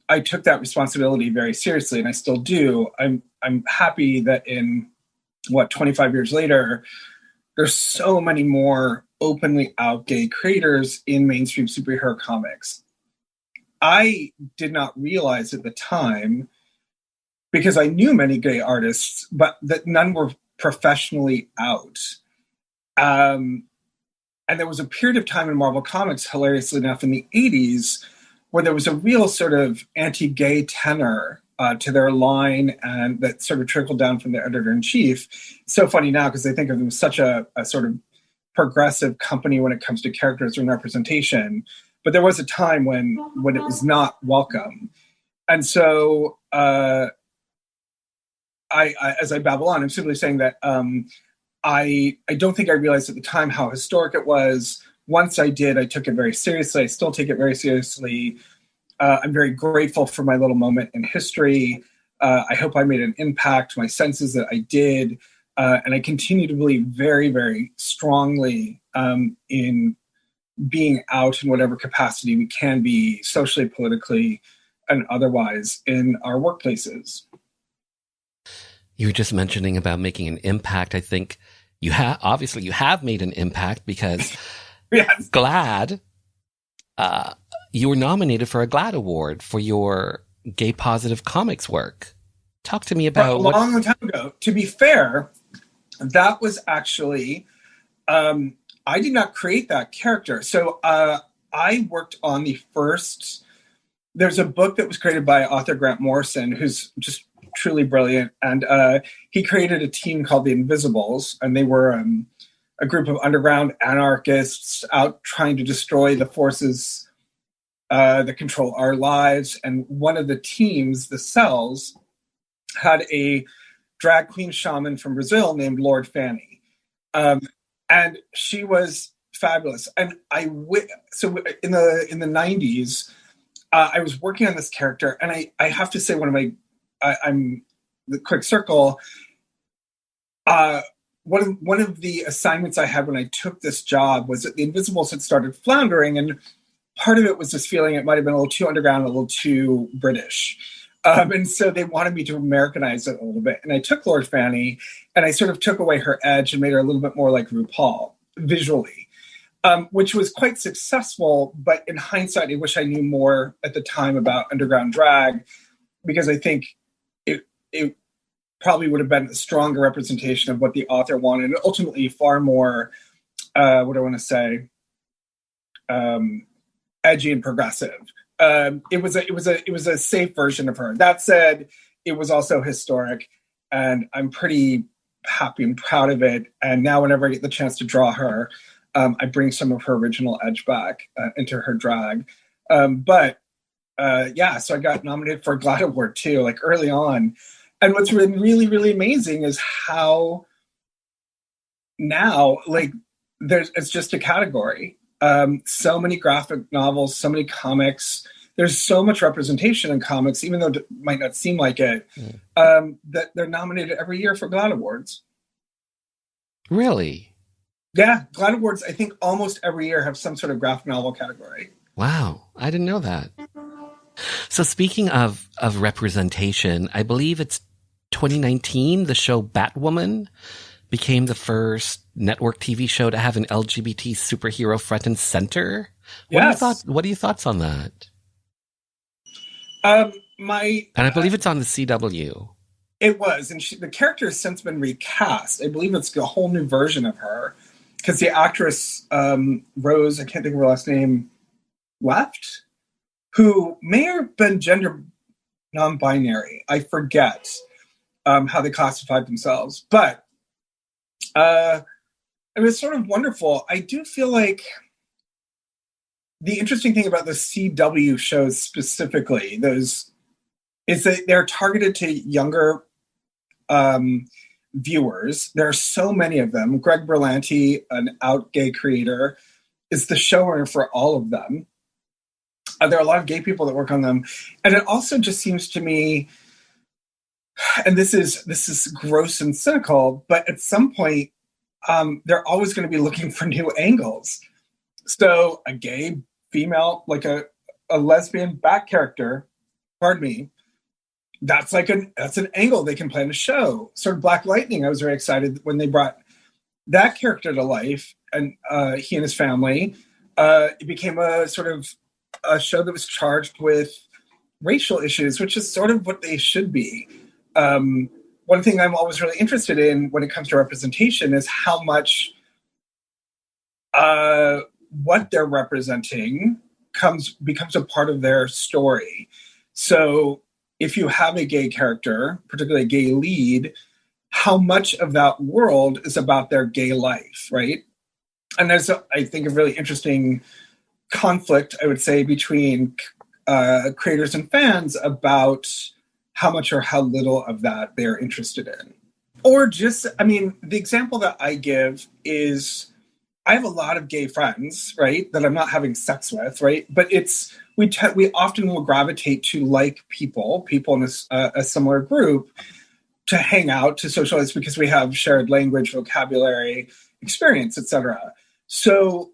I took that responsibility very seriously, and I still do. I'm happy that in 25 years later, there's so many more openly out gay creators in mainstream superhero comics. I did not realize at the time, because I knew many gay artists, but that none were professionally out. And there was a period of time in Marvel Comics, hilariously enough, in the 80s, where there was a real sort of anti-gay tenor to their line, and that sort of trickled down from the editor-in-chief. It's so funny now because I think of them as such a sort of progressive company when it comes to characters and representation. But there was a time when it was not welcome. And so I as I babble on, I'm simply saying that I don't think I realized at the time how historic it was. Once I did, I took it very seriously. I still take it very seriously. I'm very grateful for my little moment in history. I hope I made an impact. My sense is that I did. And I continue to believe very, very strongly in being out in whatever capacity we can be, socially, politically, and otherwise, in our workplaces. You were just mentioning about making an impact. I think you have made an impact because yes. GLAAD, you were nominated for a GLAAD award for your gay positive comics work. Talk to me about a long time ago. To be fair, that was actually, I did not create that character. So I worked on the first, there's a book that was created by author Grant Morrison, who's just truly brilliant. And he created a team called the Invisibles, and they were a group of underground anarchists out trying to destroy the forces that control our lives. And one of the teams, the Cells, had a drag queen shaman from Brazil named Lord Fanny. And she was fabulous. And so in the 90s, I was working on this character, and I have to say I'm the quick circle. One of the assignments I had when I took this job was that the Invisibles had started floundering, and part of it was this feeling it might have been a little too underground, a little too British. And so they wanted me to Americanize it a little bit. And I took Lord Fanny, and I sort of took away her edge and made her a little bit more like RuPaul visually, which was quite successful. But in hindsight, I wish I knew more at the time about underground drag, because I think it probably would have been a stronger representation of what the author wanted, and ultimately far more, edgy and progressive. It was a safe version of her. That said, it was also historic, and I'm pretty happy and proud of it. And now whenever I get the chance to draw her, I bring some of her original edge back into her drag. So I got nominated for a GLAAD award too, like early on. And what's been really, really amazing is how now, like, it's just a category. So many graphic novels, so many comics. There's so much representation in comics, even though it might not seem like it, that they're nominated every year for GLAAD awards. Really? Yeah, GLAAD awards, I think almost every year have some sort of graphic novel category. Wow, I didn't know that. So speaking of representation, I believe it's 2019, the show Batwoman became the first network TV show to have an LGBT superhero front and center. Yes. What are your thoughts on that? And I believe it's on the CW. It was, and the character has since been recast. I believe it's a whole new version of her, because the actress Rose, I can't think of her last name, left, who may have been gender non-binary. I forget how they classified themselves, but it was sort of wonderful. I do feel like the interesting thing about the CW shows specifically, is that they're targeted to younger viewers. There are so many of them. Greg Berlanti, an out gay creator, is the showrunner for all of them. There are a lot of gay people that work on them. And it also just seems to me, and this is gross and cynical, but at some point, they're always going to be looking for new angles. So a gay female, like a lesbian back character, pardon me, that's an angle they can play in a show. Sort of Black Lightning, I was very excited when they brought that character to life, and he and his family. It became a sort of a show that was charged with racial issues, which is sort of what they should be. One thing I'm always really interested in when it comes to representation is how much what they're representing becomes a part of their story. So if you have a gay character, particularly a gay lead, how much of that world is about their gay life, right? And there's, I think, a really interesting conflict, I would say, between creators and fans about how much or how little of that they're interested in. Or just, I mean, the example that I give is, I have a lot of gay friends, right, that I'm not having sex with, right? But we often will gravitate to like people in a similar group to hang out, to socialize, because we have shared language, vocabulary, experience, etc. So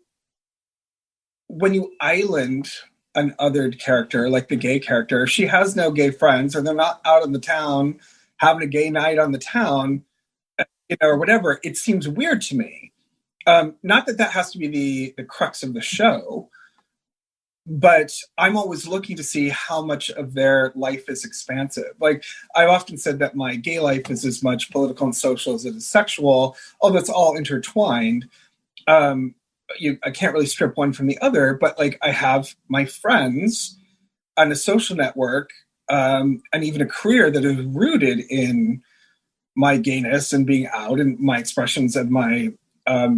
when you island an othered character, like the gay character, she has no gay friends, or they're not out in the town having a gay night on the town, or whatever, it seems weird to me. Not that has to be the crux of the show, but I'm always looking to see how much of their life is expansive. Like, I've often said that my gay life is as much political and social as it is sexual, although it's all intertwined. I can't really strip one from the other, but like, I have my friends on a social network, and even a career that is rooted in my gayness and being out and my expressions of my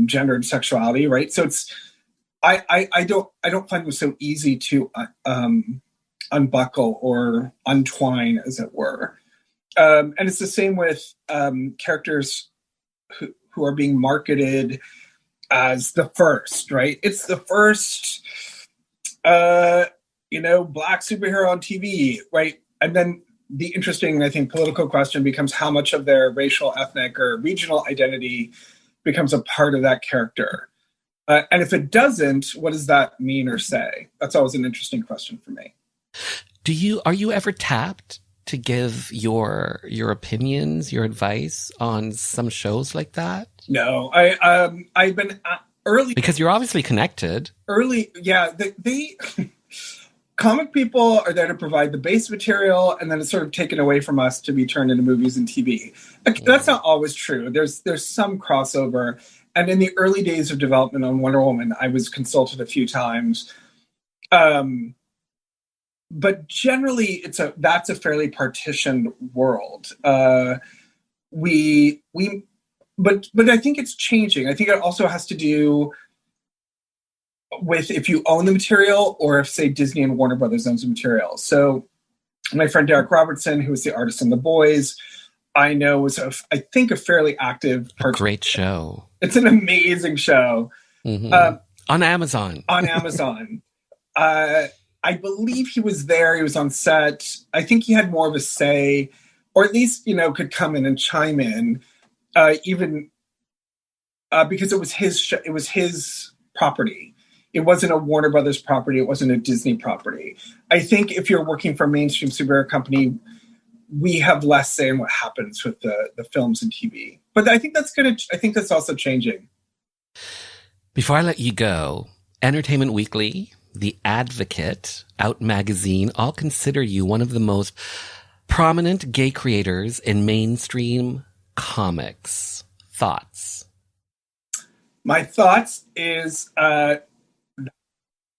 gender and sexuality, right? So I don't find it so easy to unbuckle or untwine, as it were. And it's the same with characters who are being marketed as the first, right? It's the first, Black superhero on TV, right? And then the interesting, I think, political question becomes how much of their racial, ethnic, or regional identity becomes a part of that character. And if it doesn't, what does that mean or say? That's always an interesting question for me. Are you ever tapped to give your opinions, your advice on some shows like that? No, I've been early, because you're obviously connected. Early, yeah. They comic people are there to provide the base material, and then it's sort of taken away from us to be turned into movies and TV. That's not always true. There's some crossover. And in the early days of development on Wonder Woman, I was consulted a few times. But generally, that's a fairly partitioned world. But I think it's changing. I think it also has to do with if you own the material, or if, say, Disney and Warner Brothers owns the material. So my friend Derek Robertson, who was the artist in The Boys, I know was, I think, a fairly active... Great show. It's an amazing show. Mm-hmm. On Amazon. On Amazon. I believe he was there. He was on set. I think he had more of a say, or at least, could come in and chime in, even because it was his property. It wasn't a Warner Brothers property. It wasn't a Disney property. I think if you're working for a mainstream superhero company, we have less say in what happens with the films and TV. But I think that's also changing. Before I let you go, Entertainment Weekly, The Advocate, Out Magazine, all consider you one of the most prominent gay creators in mainstream comics. Thoughts? My thoughts is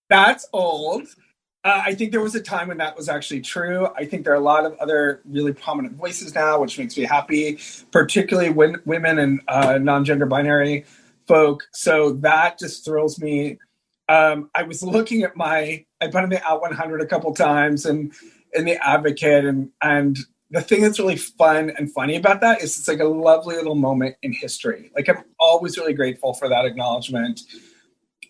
that's old. I think there was a time when that was actually true. I think there are a lot of other really prominent voices now, which makes me happy, particularly women and non-gender binary folk. So that just thrills me. I was looking at I put in the Out 100 a couple times, and in the Advocate, and the thing that's really fun and funny about that is it's like a lovely little moment in history. Like, I'm always really grateful for that acknowledgement.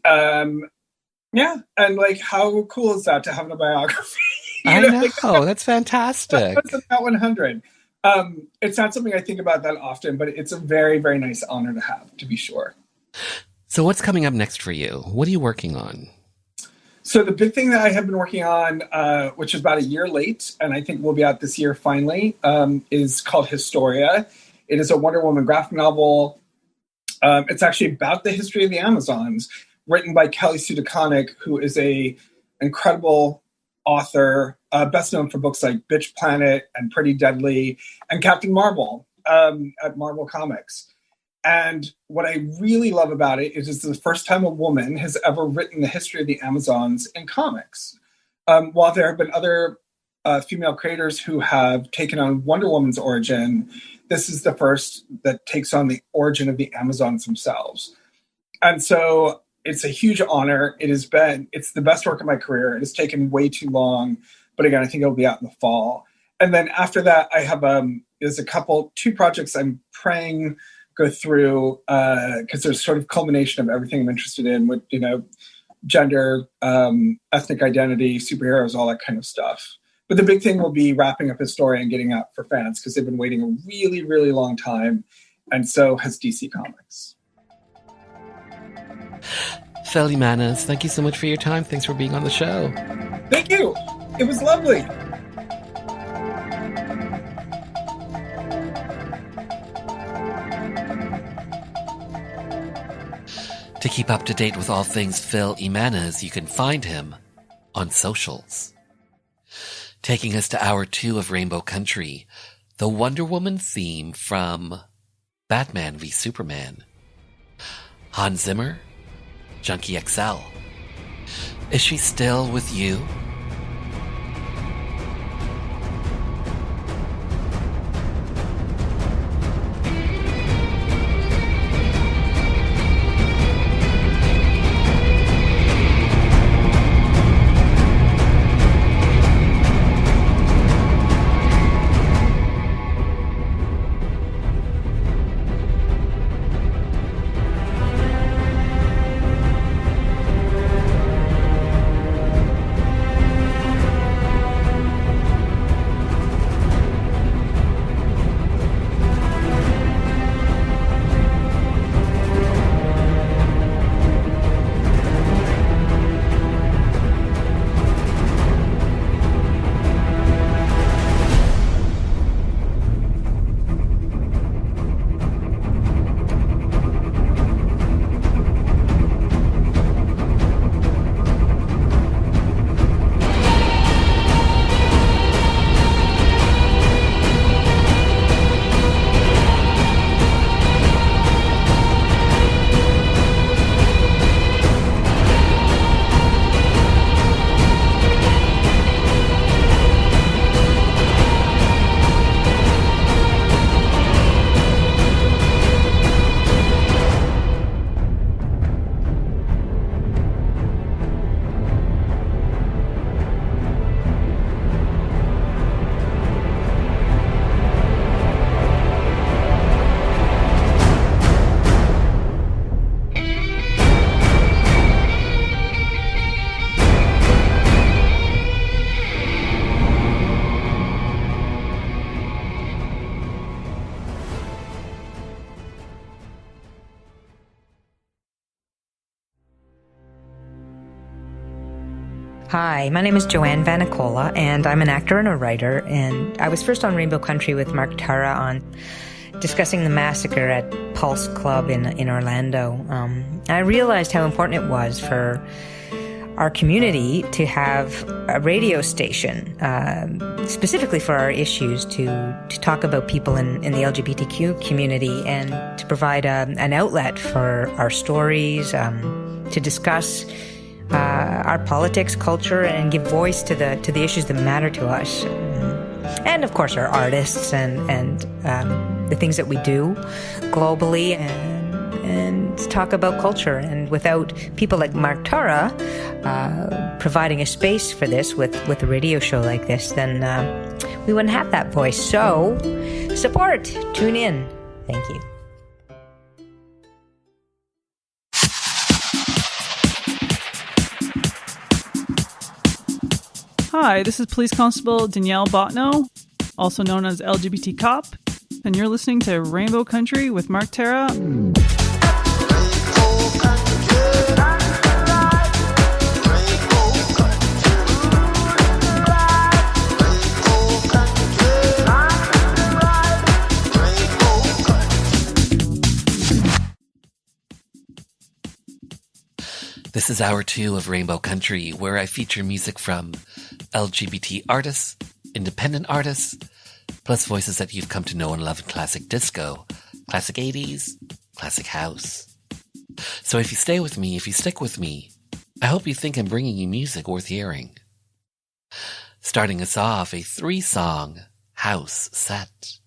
Yeah, and like, how cool is that to have a biography? I know, that's fantastic. That's about 100. It's not something I think about that often, but it's a very, very nice honor to have, to be sure. So what's coming up next for you? What are you working on? So the big thing that I have been working on, which is about a year late, and I think will be out this year finally, is called Historia. It is a Wonder Woman graphic novel. It's actually about the history of the Amazons, written by Kelly Sue DeConnick, who is a incredible author, best known for books like Bitch Planet and Pretty Deadly and Captain Marvel at Marvel Comics. And what I really love about it is it's the first time a woman has ever written the history of the Amazons in comics. While there have been other female creators who have taken on Wonder Woman's origin, this is the first that takes on the origin of the Amazons themselves. And so it's a huge honor. It's the best work of my career. It has taken way too long, but again, I think it'll be out in the fall. And then after that, I have there's two projects I'm praying go through because there's sort of culmination of everything I'm interested in with, gender, ethnic identity, superheroes, all that kind of stuff. But the big thing will be wrapping up Historia and getting out for fans because they've been waiting a really, really long time. And so has DC Comics. Phil Jimenez, thank you so much for your time. Thanks for being on the show. Thank you. It was lovely. To keep up to date with all things Phil Jimenez, you can find him on socials. Taking us to hour 2 of Rainbow Country, the Wonder Woman theme from Batman v Superman. Hans Zimmer, Junkie XL. Is she still with you? Hi, my name is Joanne Vanicola, and I'm an actor and a writer, and I was first on Rainbow Country with Mark Tara on discussing the massacre at Pulse Club in Orlando. I realized how important it was for our community to have a radio station, specifically for our issues, to talk about people in the LGBTQ community and to provide an outlet for our stories, to discuss our politics, culture, and give voice to the issues that matter to us. And of course our artists and the things that we do globally, and talk about culture. And without people like Mark Tara providing a space for this with a radio show like this, then we wouldn't have that voice. So, support. Tune in. Thank you. Hi, this is Police Constable Danielle Botno, also known as LGBT Cop, and you're listening to Rainbow Country with Mark Terra. This is Hour 2 of Rainbow Country, where I feature music from LGBT artists, independent artists, plus voices that you've come to know and love in classic disco, classic 80s, classic house. So if you stay with me, if you stick with me, I hope you think I'm bringing you music worth hearing. Starting us off, a 3-song house set.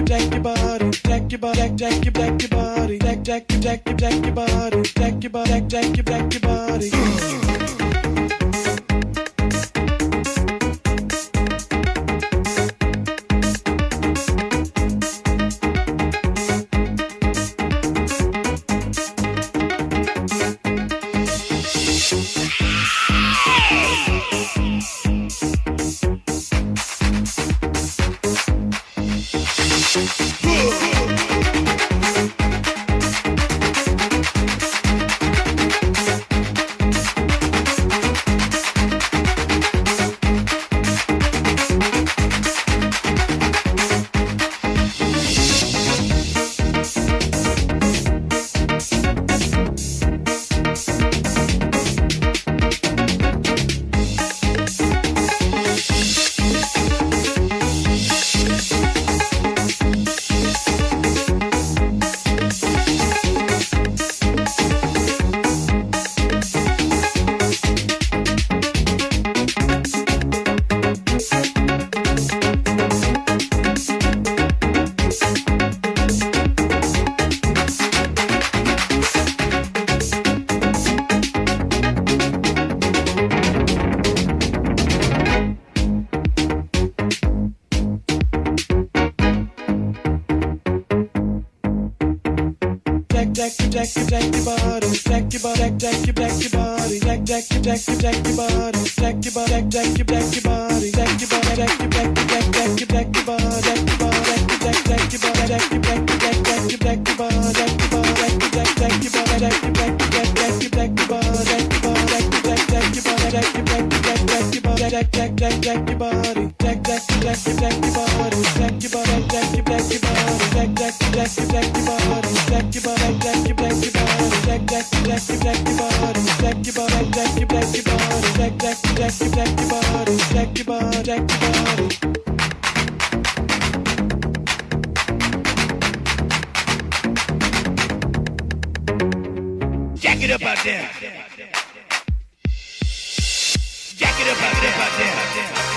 Deck your body, deck your body, deck your body, deck your body, deck your body. Jack it up out there. Jack it up out there.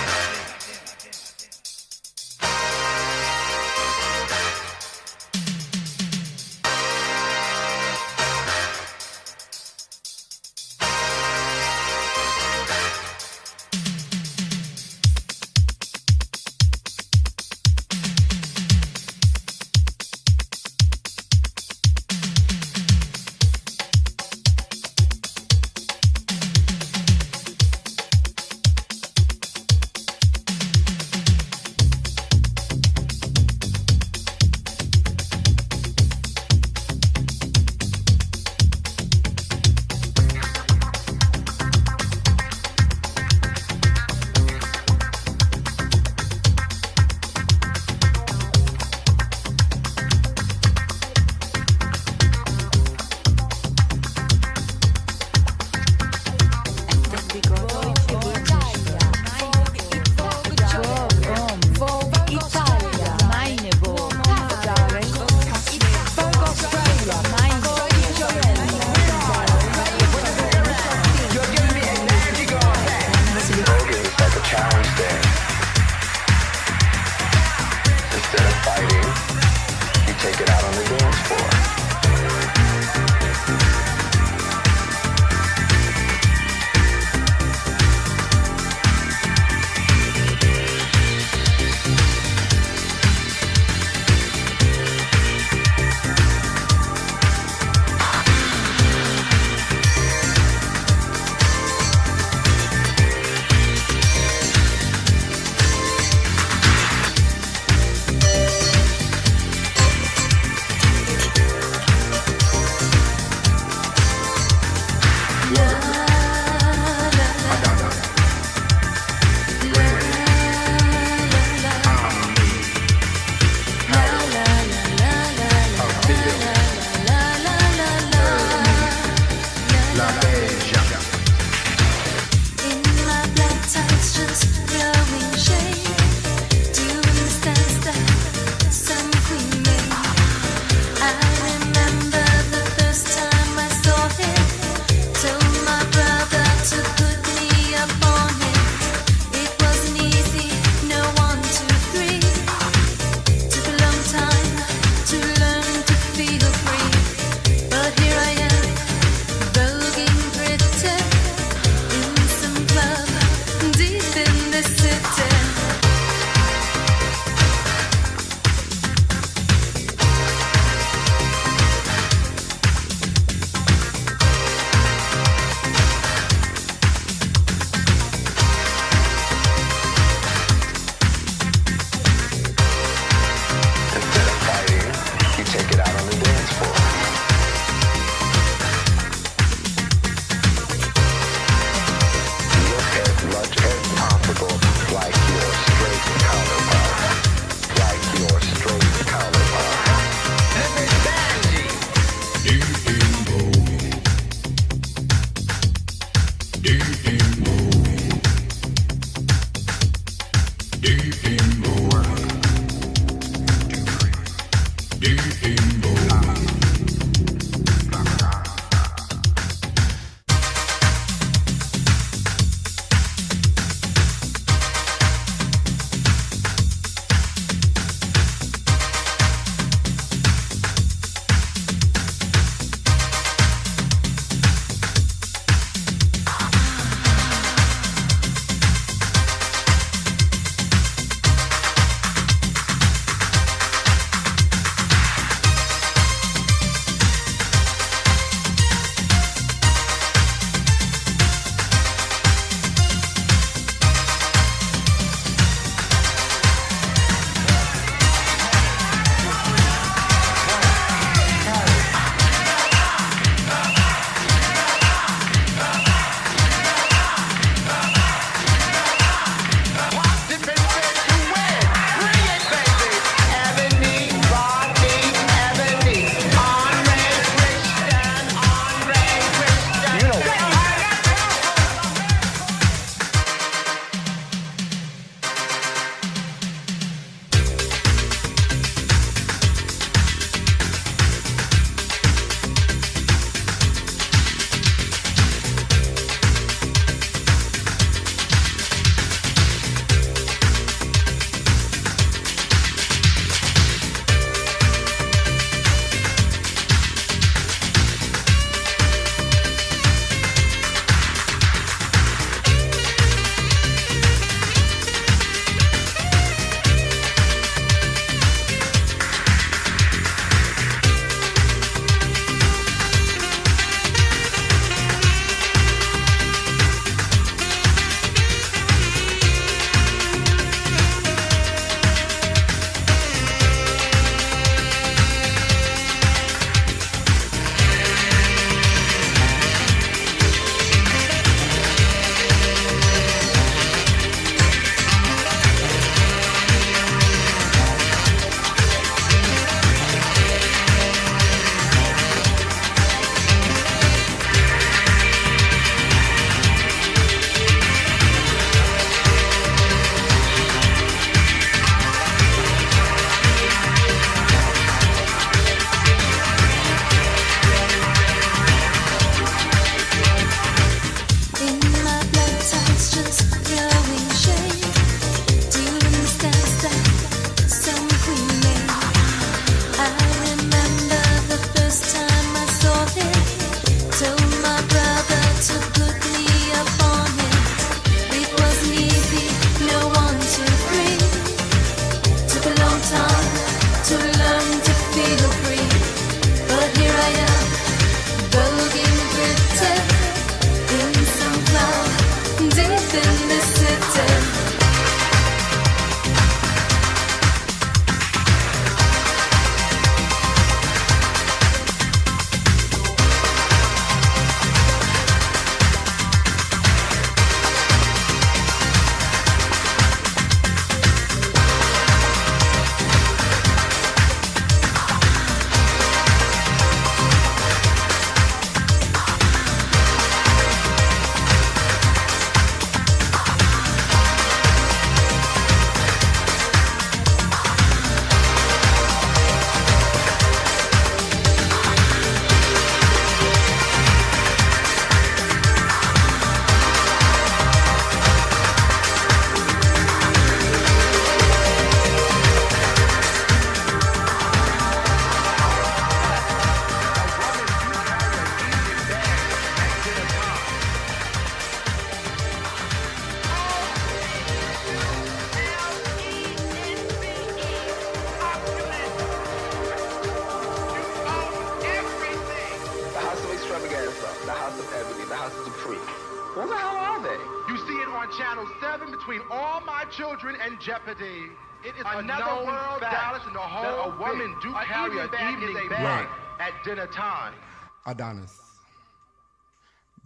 on Channel 7 between all my children and Jeopardy. It is another world, Dallas, and the whole a woman do carry an evening bag at dinner time. Adonis,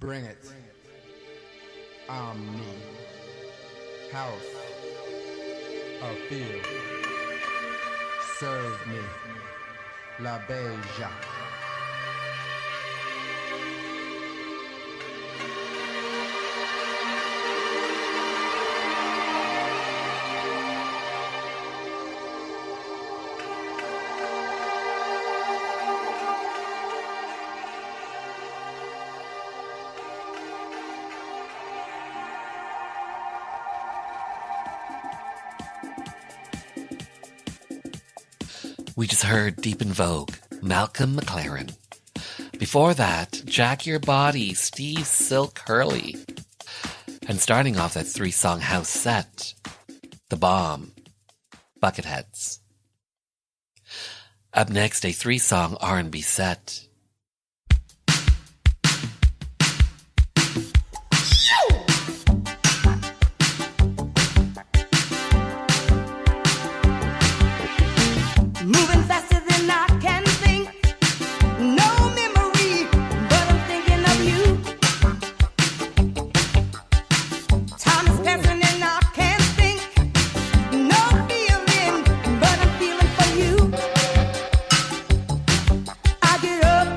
bring it. I'm me. House, a field. Serve me. La Beja. We just heard Deep in Vogue, Malcolm McLaren. Before that, Jack Your Body, Steve Silk Hurley. And starting off that 3-song house set, The Bomb, Bucketheads. Up next, a 3-song R&B set. Get up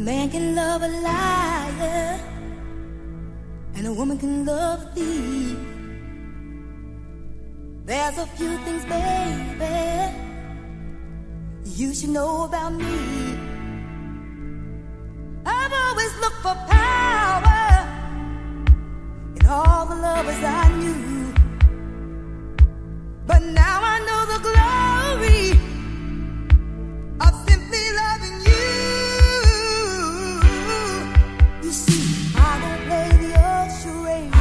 man can love a liar, and a woman can love a thief. There's a few things, baby, you should know about me. I've always looked for power in all the lovers I knew, but now I know the glory of simply loving you. You see, I don't play the old charade.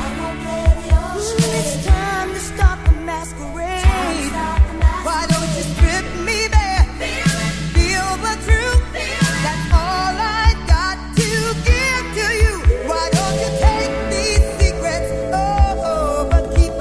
It's time to stop the masquerade. Why don't you strip me bare? Feel the truth. That's all I got to give to you. Why don't you take these secrets, but keep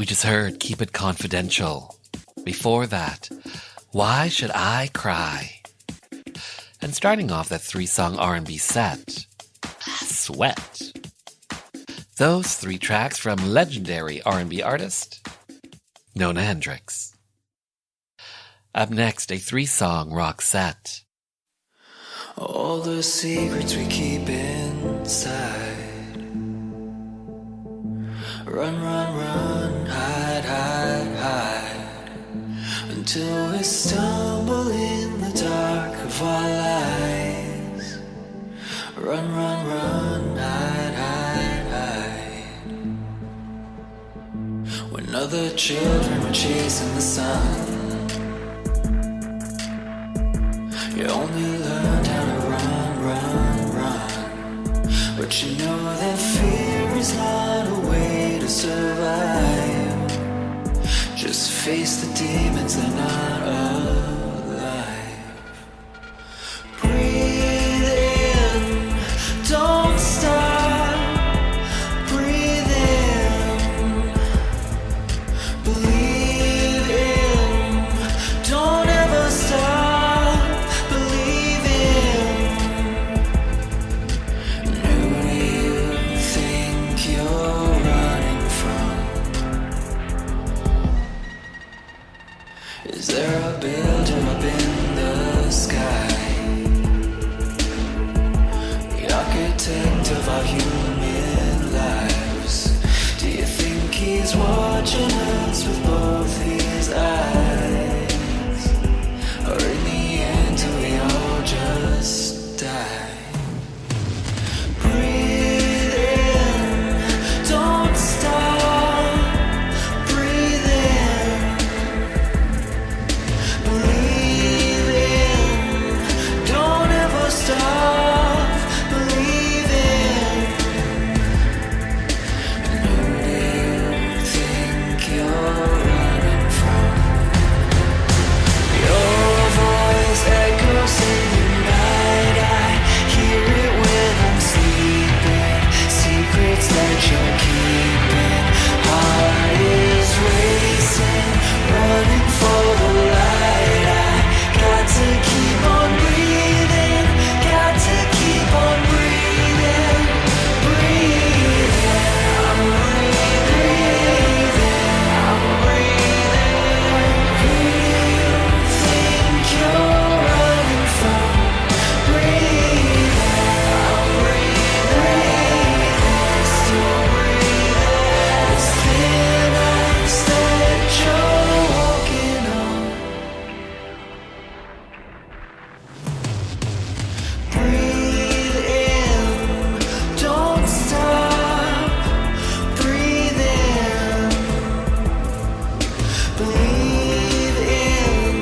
just heard Keep It Confidential. Before that, Why Should I Cry? And starting off that 3-song R&B set, Sweat. Those 3 tracks from legendary R&B artist, Nona Hendryx. Up next, a 3-song rock set. All the secrets we keep inside. Run, run, run, hide, hide, hide, until we stumble in the dark of our lives. Run, run, run, hide, hide, hide. When other children were chasing the sun, you only learned how to run, run, run. But you know that fear is not a way to survive. Just face the demons, they're not alive. Breathe in, don't stop. Breathe in, believe in, don't ever stop. Believe in. And who do you think you're running from? Is there a builder up in the sky? The architect of our human lives. Do you think he's watching us with both his eyes? Or in the end do we all just die? Breathe in, don't stop. Breathe in, believe in, don't ever stop. Believe in. And who do you think you're running from? Your voice echoes in the night. I hear it when I'm sleeping. Secrets that you're keeping. Heart is racing, running for the light. I got to keep on breathing. Got to keep on breathing. Breathing. I'm breathing. I'm breathing. Who do you think you're running from? Breathing. I'm breathing. Still breathing. This thin ice that you're walking on. Breathe in, don't stop. Breathe in, believe in,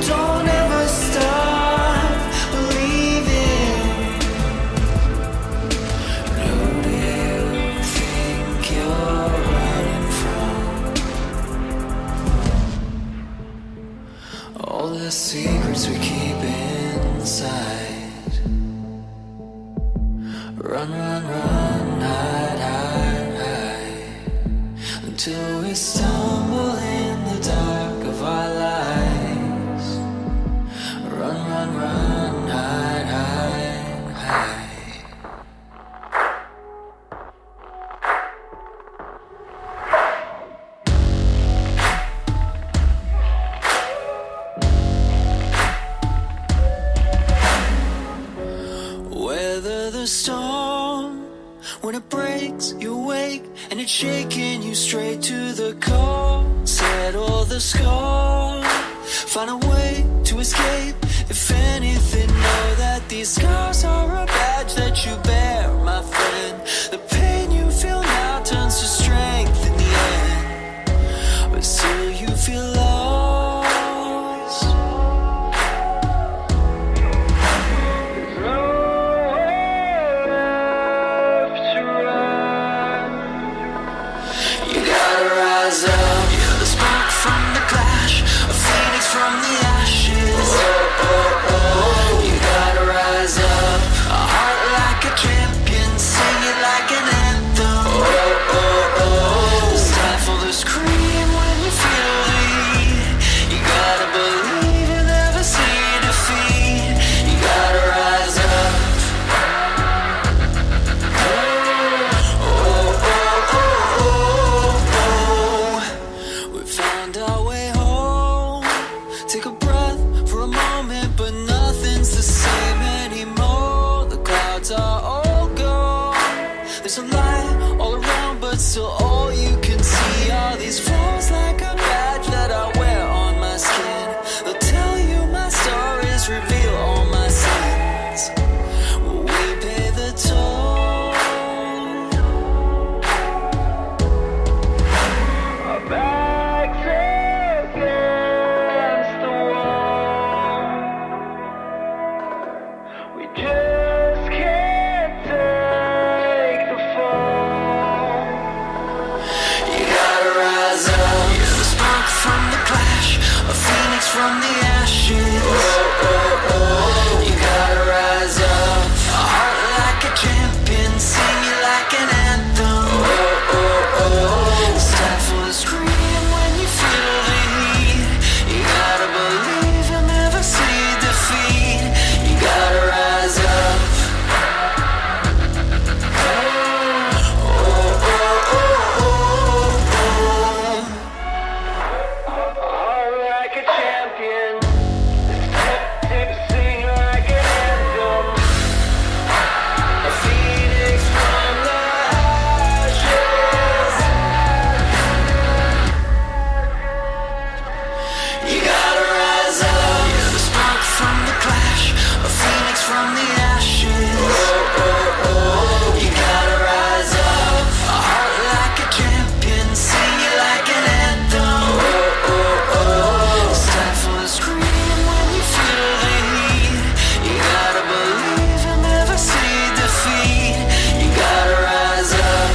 don't ever stop. Believe in. Who do you think you're running from? All the secrets we keep inside. Run, run, run, hide, hide, hide, until we stumble in the dark of our lives. Run, run, run, hide, hide, hide. Weather the storm. When it breaks, you wake, and it's shaking you straight to the core. Settle the score. Find a way to escape. If anything, know that these scars are a badge that you bear, my friend. The pain you feel now turns to strength in the end. But still you feel lost. You gotta rise up. The smoke from the clash, a phoenix from the ashes. You gotta rise up, a heart like a champion. from the ashes. You gotta rise up, a heart like a champion, sing it like an anthem. Stifle a scream when you feel the heat. You gotta believe you'll never see defeat. You gotta rise up. From the ashes, you gotta rise up, a heart like a champion, sing it like an anthem. Stifle a scream when you feel the heat. You gotta believe you'll never see defeat. You gotta rise up.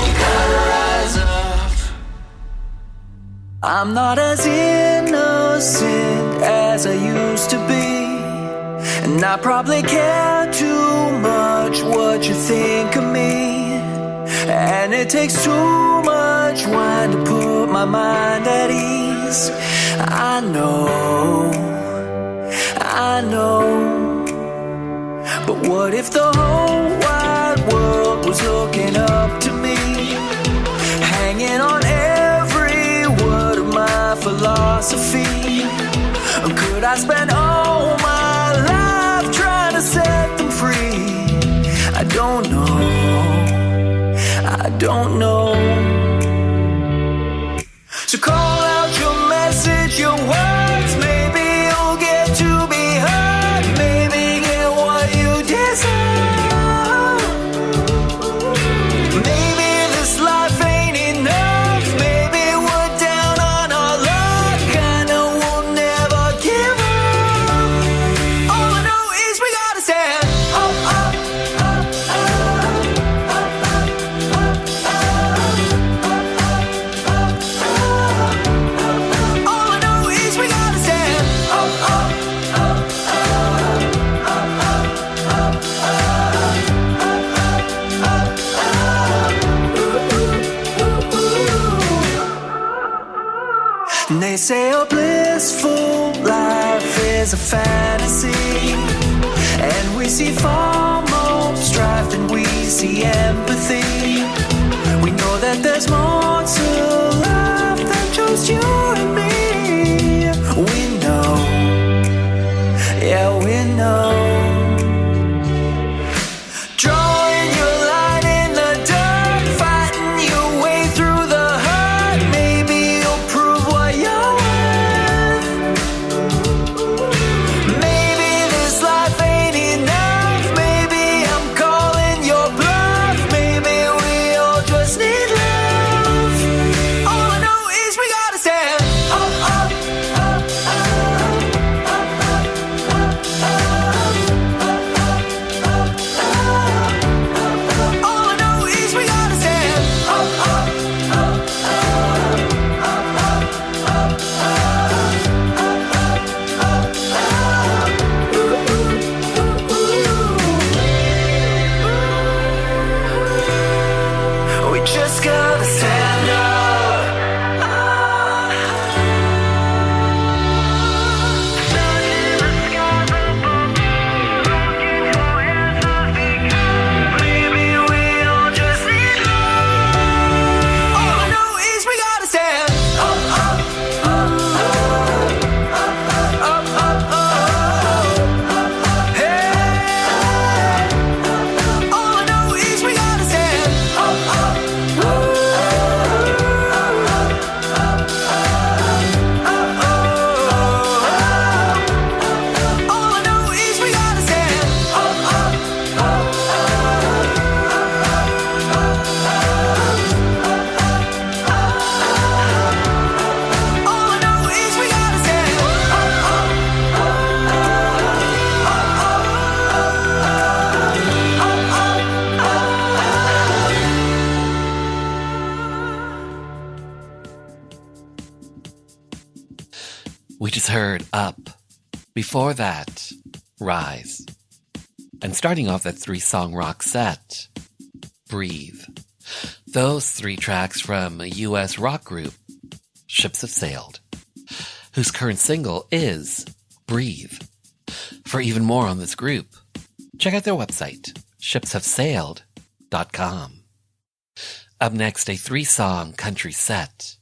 You gotta rise up. I'm not as innocent as I used to be, and I probably care too much what you think of me. And it takes too much wine to put my mind at ease. I know, but what if the whole wide world was looking up to me, hanging on every word of my philosophy? Could I spend all my life trying to set them free? I don't know. So call out your message, your words. Maybe you'll get to be heard. Maybe get what you deserve. Maybe this life ain't enough. Maybe we're down on our luck. I know we'll never give up. All I know is we gotta stand up, up, up, up, up, up, up, up, up. All I know is we gotta stand up, up, up, up, up, up, up. They say a blissful life is a fantasy, and we see far more strife than we see empathy. We know that there's more to life than just you and me. We know, yeah, we know. Drawing your line in the dirt, fighting your way through the hurt. Maybe you'll prove what you're worth. Maybe this life ain't enough. Maybe I'm calling your bluff. Maybe we all just need love. All I know is we gotta stand up, up, up, up, up, up, up, up, up, up. All I know is we gotta stand up, up, up, up, up, up, up. We just got We just heard Up. Before that, Rise. And starting off that 3-song rock set, Breathe. Those 3 tracks from a U.S. rock group, Ships Have Sailed, whose current single is Breathe. For even more on this group, check out their website, shipshavesailed.com. Up next, a 3-song country set.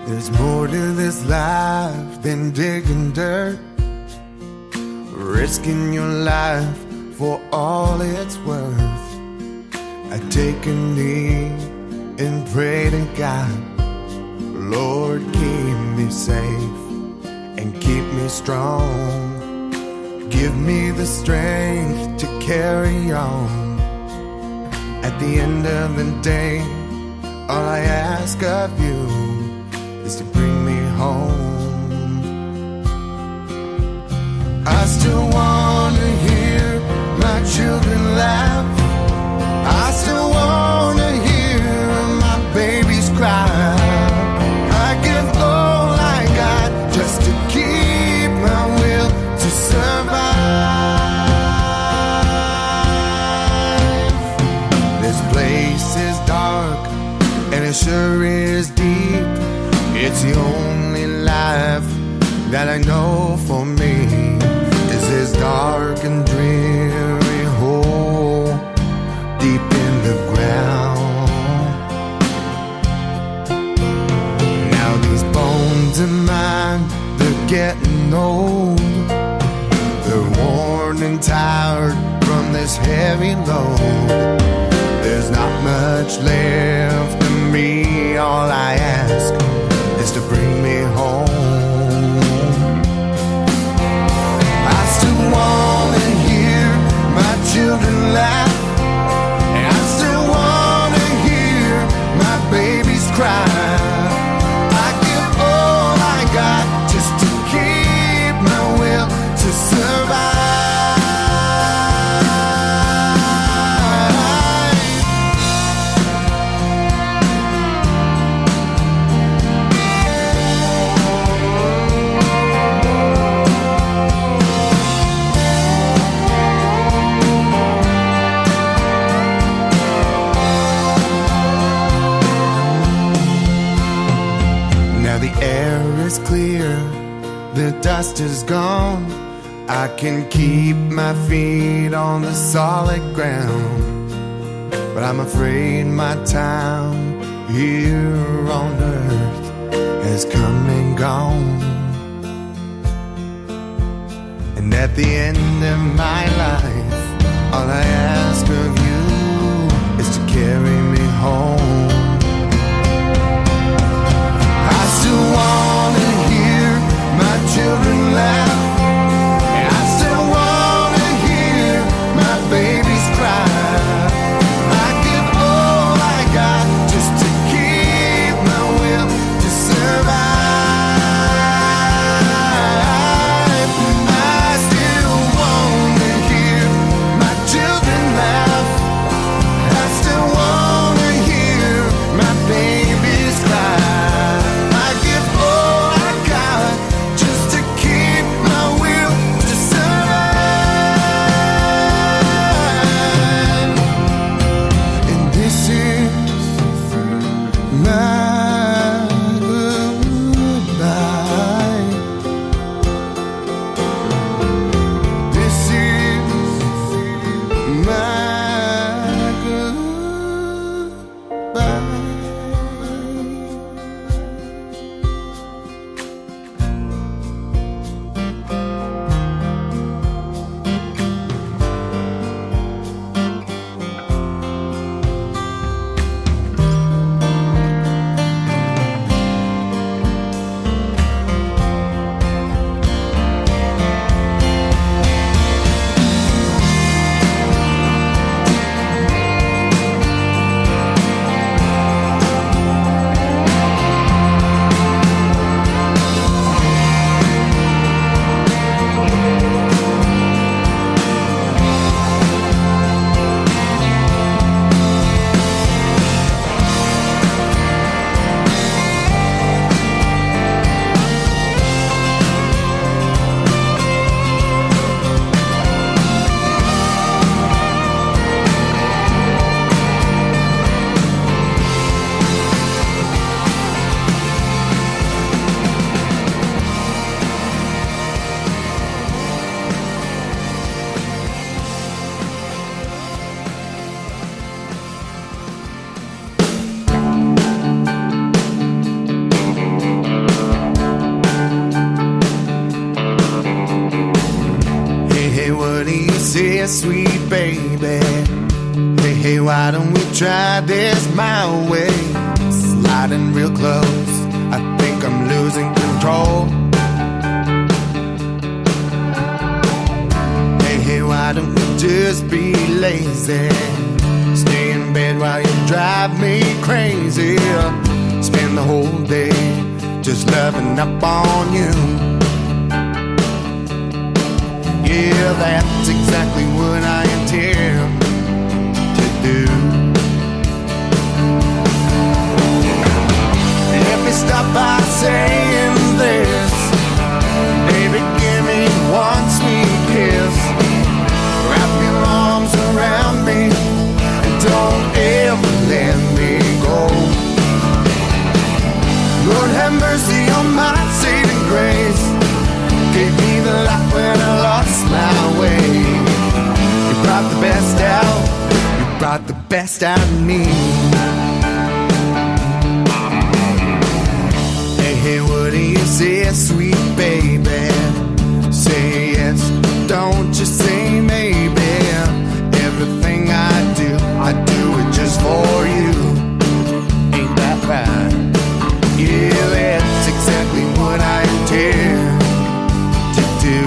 There's more to this life than digging dirt, risking your life for all it's worth. I take a knee and pray to God, Lord, keep me safe and keep me strong. Give me the strength to carry on. At the end of the day, all I ask of you is to bring me home. I still wanna hear my children laugh. I still wanna hear my babies cry. I give all I got just to keep my will to survive. This place is dark and it sure is deep. It's the only life that I know for me is this dark and dreary hole deep in the ground. Now these bones of mine, they're getting old. They're worn and tired from this heavy load. There's not much left of me, all I ask is to bring me home. I still wanna hear my children laugh, and I still wanna hear my babies cry. I give all I got just to keep my will to survive. Is clear, the dust is gone. I can keep my feet on the solid ground, but I'm afraid my time here on earth has come and gone. And at the end of my life, all I ask of you is to carry me home. I still wanna hear my children laugh, and I still wanna hear my babies cry. I give all I got just to keep my will to survive. I still wanna hear my children laugh. I still wanna hear my babies cry. say, sweet baby, hey, why don't we try this my way? Sliding real close, I think I'm losing control. Hey, why don't we just be lazy? Stay in bed while you drive me crazy. Spend the whole day just loving up on you. Yeah, that's exactly what I intend to do. Let me stop by saying this. Baby, give me one sweet kiss. Wrap your arms around me and don't ever let me go. Lord have mercy on my saving grace. Gave me the light when I lost my way. You brought the best out. You brought the best out of me. Hey, what do you say, sweet baby? Say yes, don't just say maybe. Everything I do it just for you. Ain't that right? Yeah, that's exactly what I intend to do.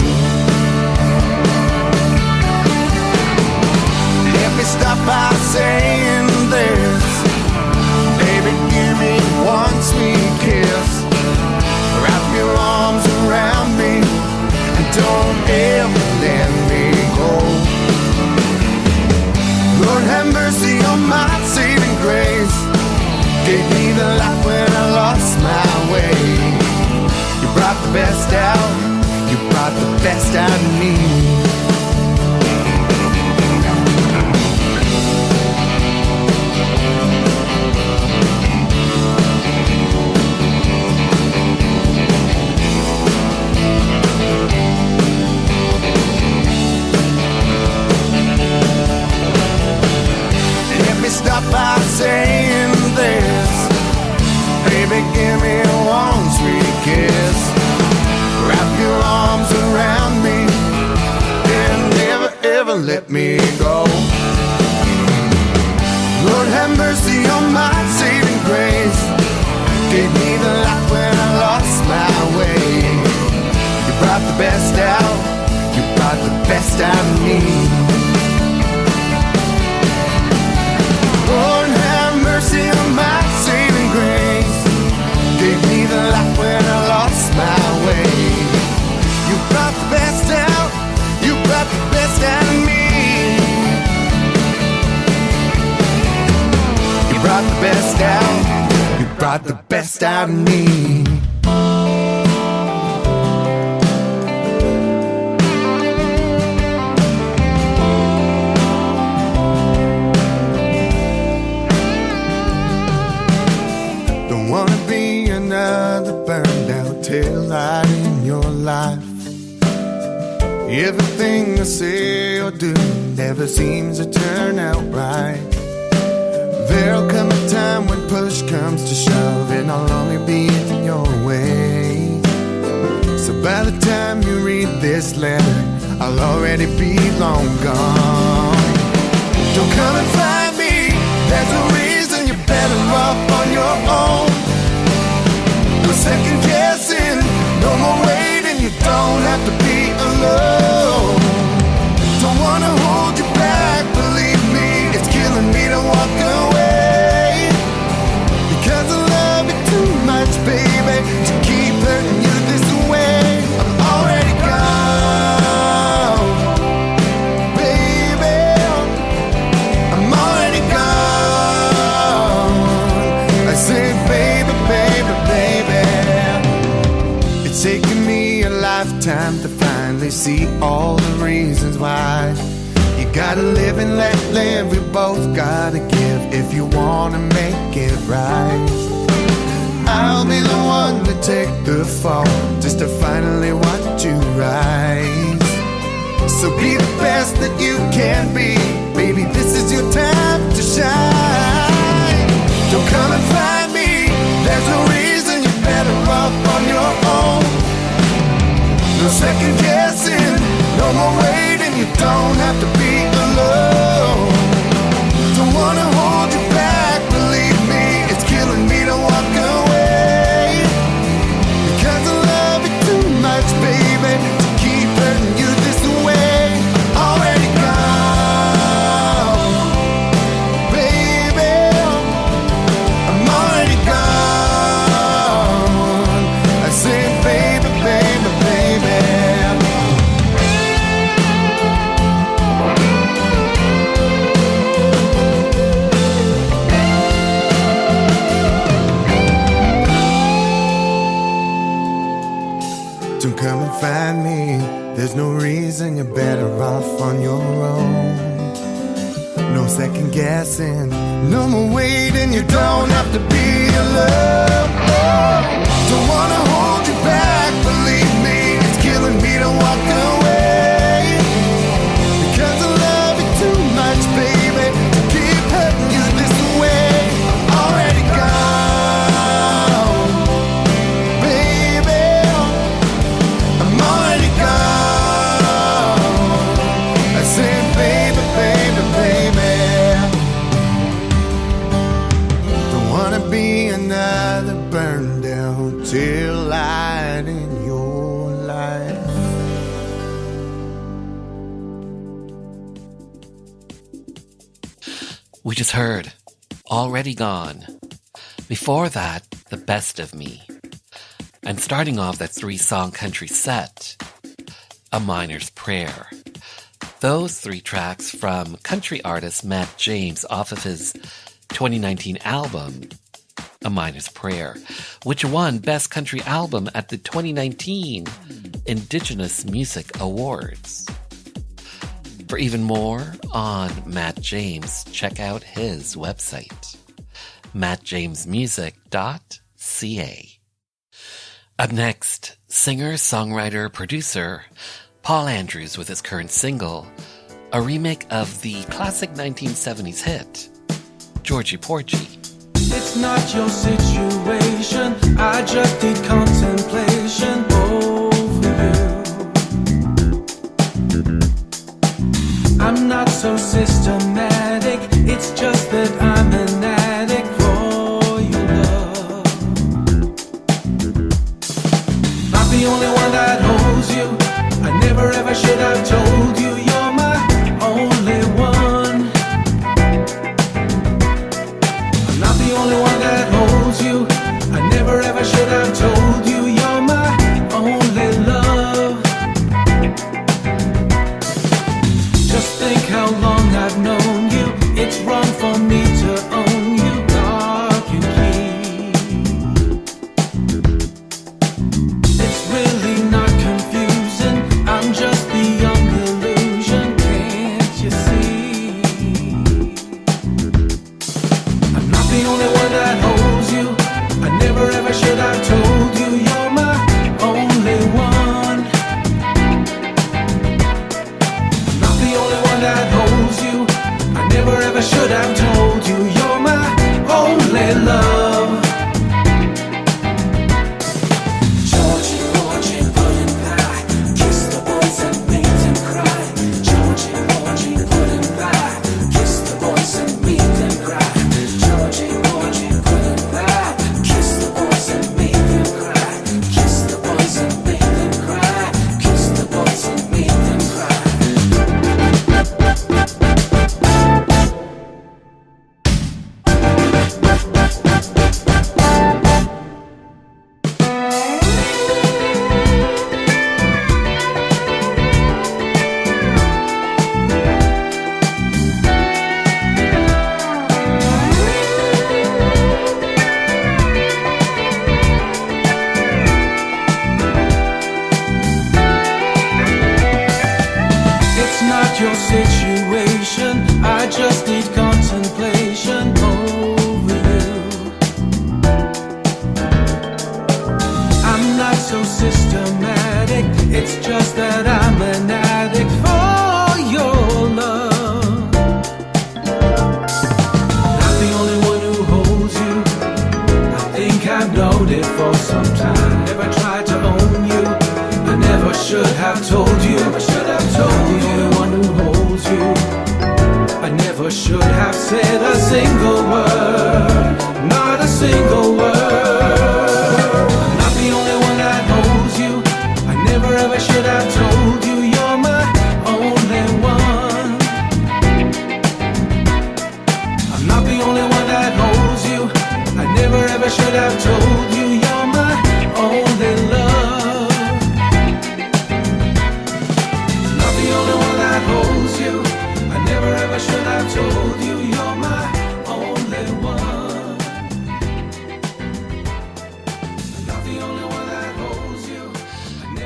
Let me stop by saying this. Baby, give me one sweet kiss. Wrap your arms around me and don't ever let me go. Lord have mercy on my saving grace. Gave me the light when I lost my way. You brought the best out. You brought the best out of me. Stop by saying this. Baby, give me one sweet kiss. Wrap your arms around me and never ever let me go. Lord have mercy on my saving grace. Gave me the light when I lost my way. You brought the best out. You brought the best out of me. Lord have mercy on my saving grace. Gave me the light when I lost my way. You brought the best out. You brought the best out of me. You brought the best out. You brought the best out of me. Burned out tail light in your life. Everything I say or do never seems to turn out right. There'll come a time when push comes to shove and I'll only be in your way. So by the time you read this letter, I'll already be long gone. Don't come and find me. There's a reason you're better off on your own. No second guessing, no more waiting. You don't have to be alone. Don't wanna hold you back, believe me. It's killing me to walk away. Because I love you too much, baby, to keep hurting you this way. I'm already gone, baby. I'm already gone. I said, baby, baby, baby. It's taken me a lifetime to finally see all the reasons why. You gotta live and let live. We both gotta give if you wanna make it right. I'll be the one to take the fall just to finally watch you rise. So be the best that you can be. Baby, this is your time to shine. Don't come and find me. There's no reason you're better off on your own. No second guessing, no more waiting. You don't have to be feeling you're better off on your own. No second guessing, no more waiting, you don't have to be alone. Don't wanna hold you back, believe me, it's killing me to walk away. Because I love you too much, baby, to keep hurting you this way. Already gone, baby, I'm already gone. I said, baby, baby, baby, don't wanna be another burned down tail light in your life. We just heard Already Gone. Before that, The Best of Me. And starting off that 3-song country set, A Miner's Prayer. Those 3 tracks from country artist Matt James off of his 2019 album, A Miner's Prayer, which won Best Country Album at the 2019 Indigenous Music Awards. For even more on Matt James, check out his website, mattjamesmusic.ca. Up next, singer, songwriter, producer Paul Andrews with his current single, a remake of the classic 1970s hit, Georgie Porgy. It's not your situation, I just did contemplation over you. I'm not so systematic, it's just that I'm an addict for your love. Not the only one that holds you, I never ever should have told you you're my only one. I'm not the only one that holds you, I never ever should have told you you're my only love. Just think how long I've known you, it's wrong for me to own you, lock and key. It's really not confusing, I'm just the young illusion, can't you see? I'm not the only one that holds you, I never ever should have told you you're my only one. I'm not the only one that holds you, I never ever should have told you you're my only love. Georgie, Georgie, pudding pie, kiss the boys and make them cry. Georgie, Georgie, pudding pie, kiss the boys and make them cry. Georgie, Georgie, pudding pie, kiss the boys and make them cry. Kiss the boys and make them cry. Kiss the boys and make them cry. It's not your situation, I just need contemplation over you. I'm not so systematic, it's just that I'm an addict for your love. Not the only one who holds you, I think I've known it for some time. Never tried to own you, I never should have told you. Never should have told you. The only one who holds you, I never should have said a single word. Not a single word. I'm not the only one that holds you, I never ever should have told you you're my only one. I'm not the only one that holds you, I never ever should have told you you're my only love. Not the only one that holds you, I never ever should have told you you're my only one. Not the only one that holds you.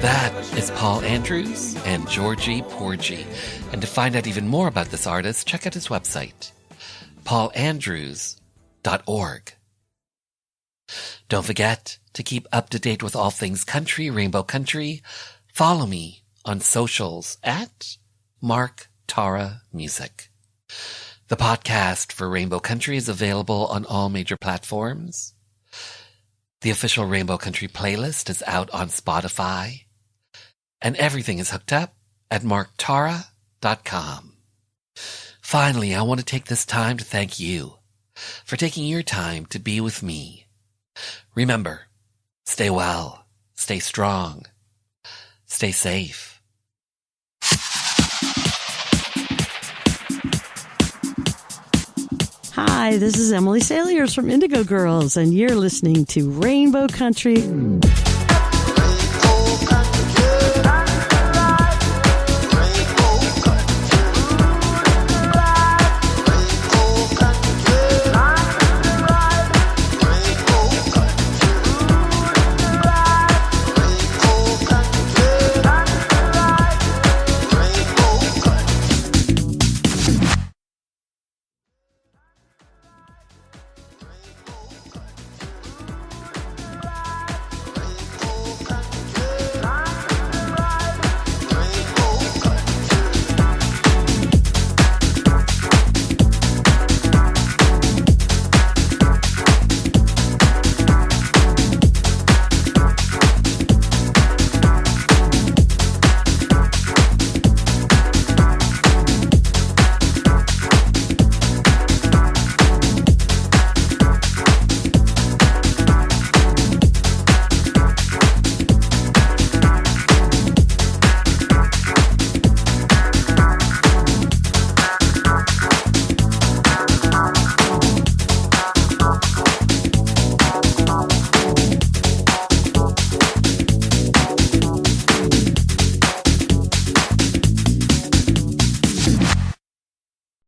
That is Paul Andrews and Georgie Porgy. And to find out even more about this artist, check out his website, paulandrews.org. Don't forget to keep up to date with all things country, Rainbow Country. Follow me on socials at Mark Tara Music. The podcast for Rainbow Country is available on all major platforms. The official Rainbow Country playlist is out on Spotify. And everything is hooked up at marktara.com. Finally, I want to take this time to thank you for taking your time to be with me. Remember, stay well, stay strong, stay safe. Hi, this is Emily Saliers from Indigo Girls, and you're listening to Rainbow Country.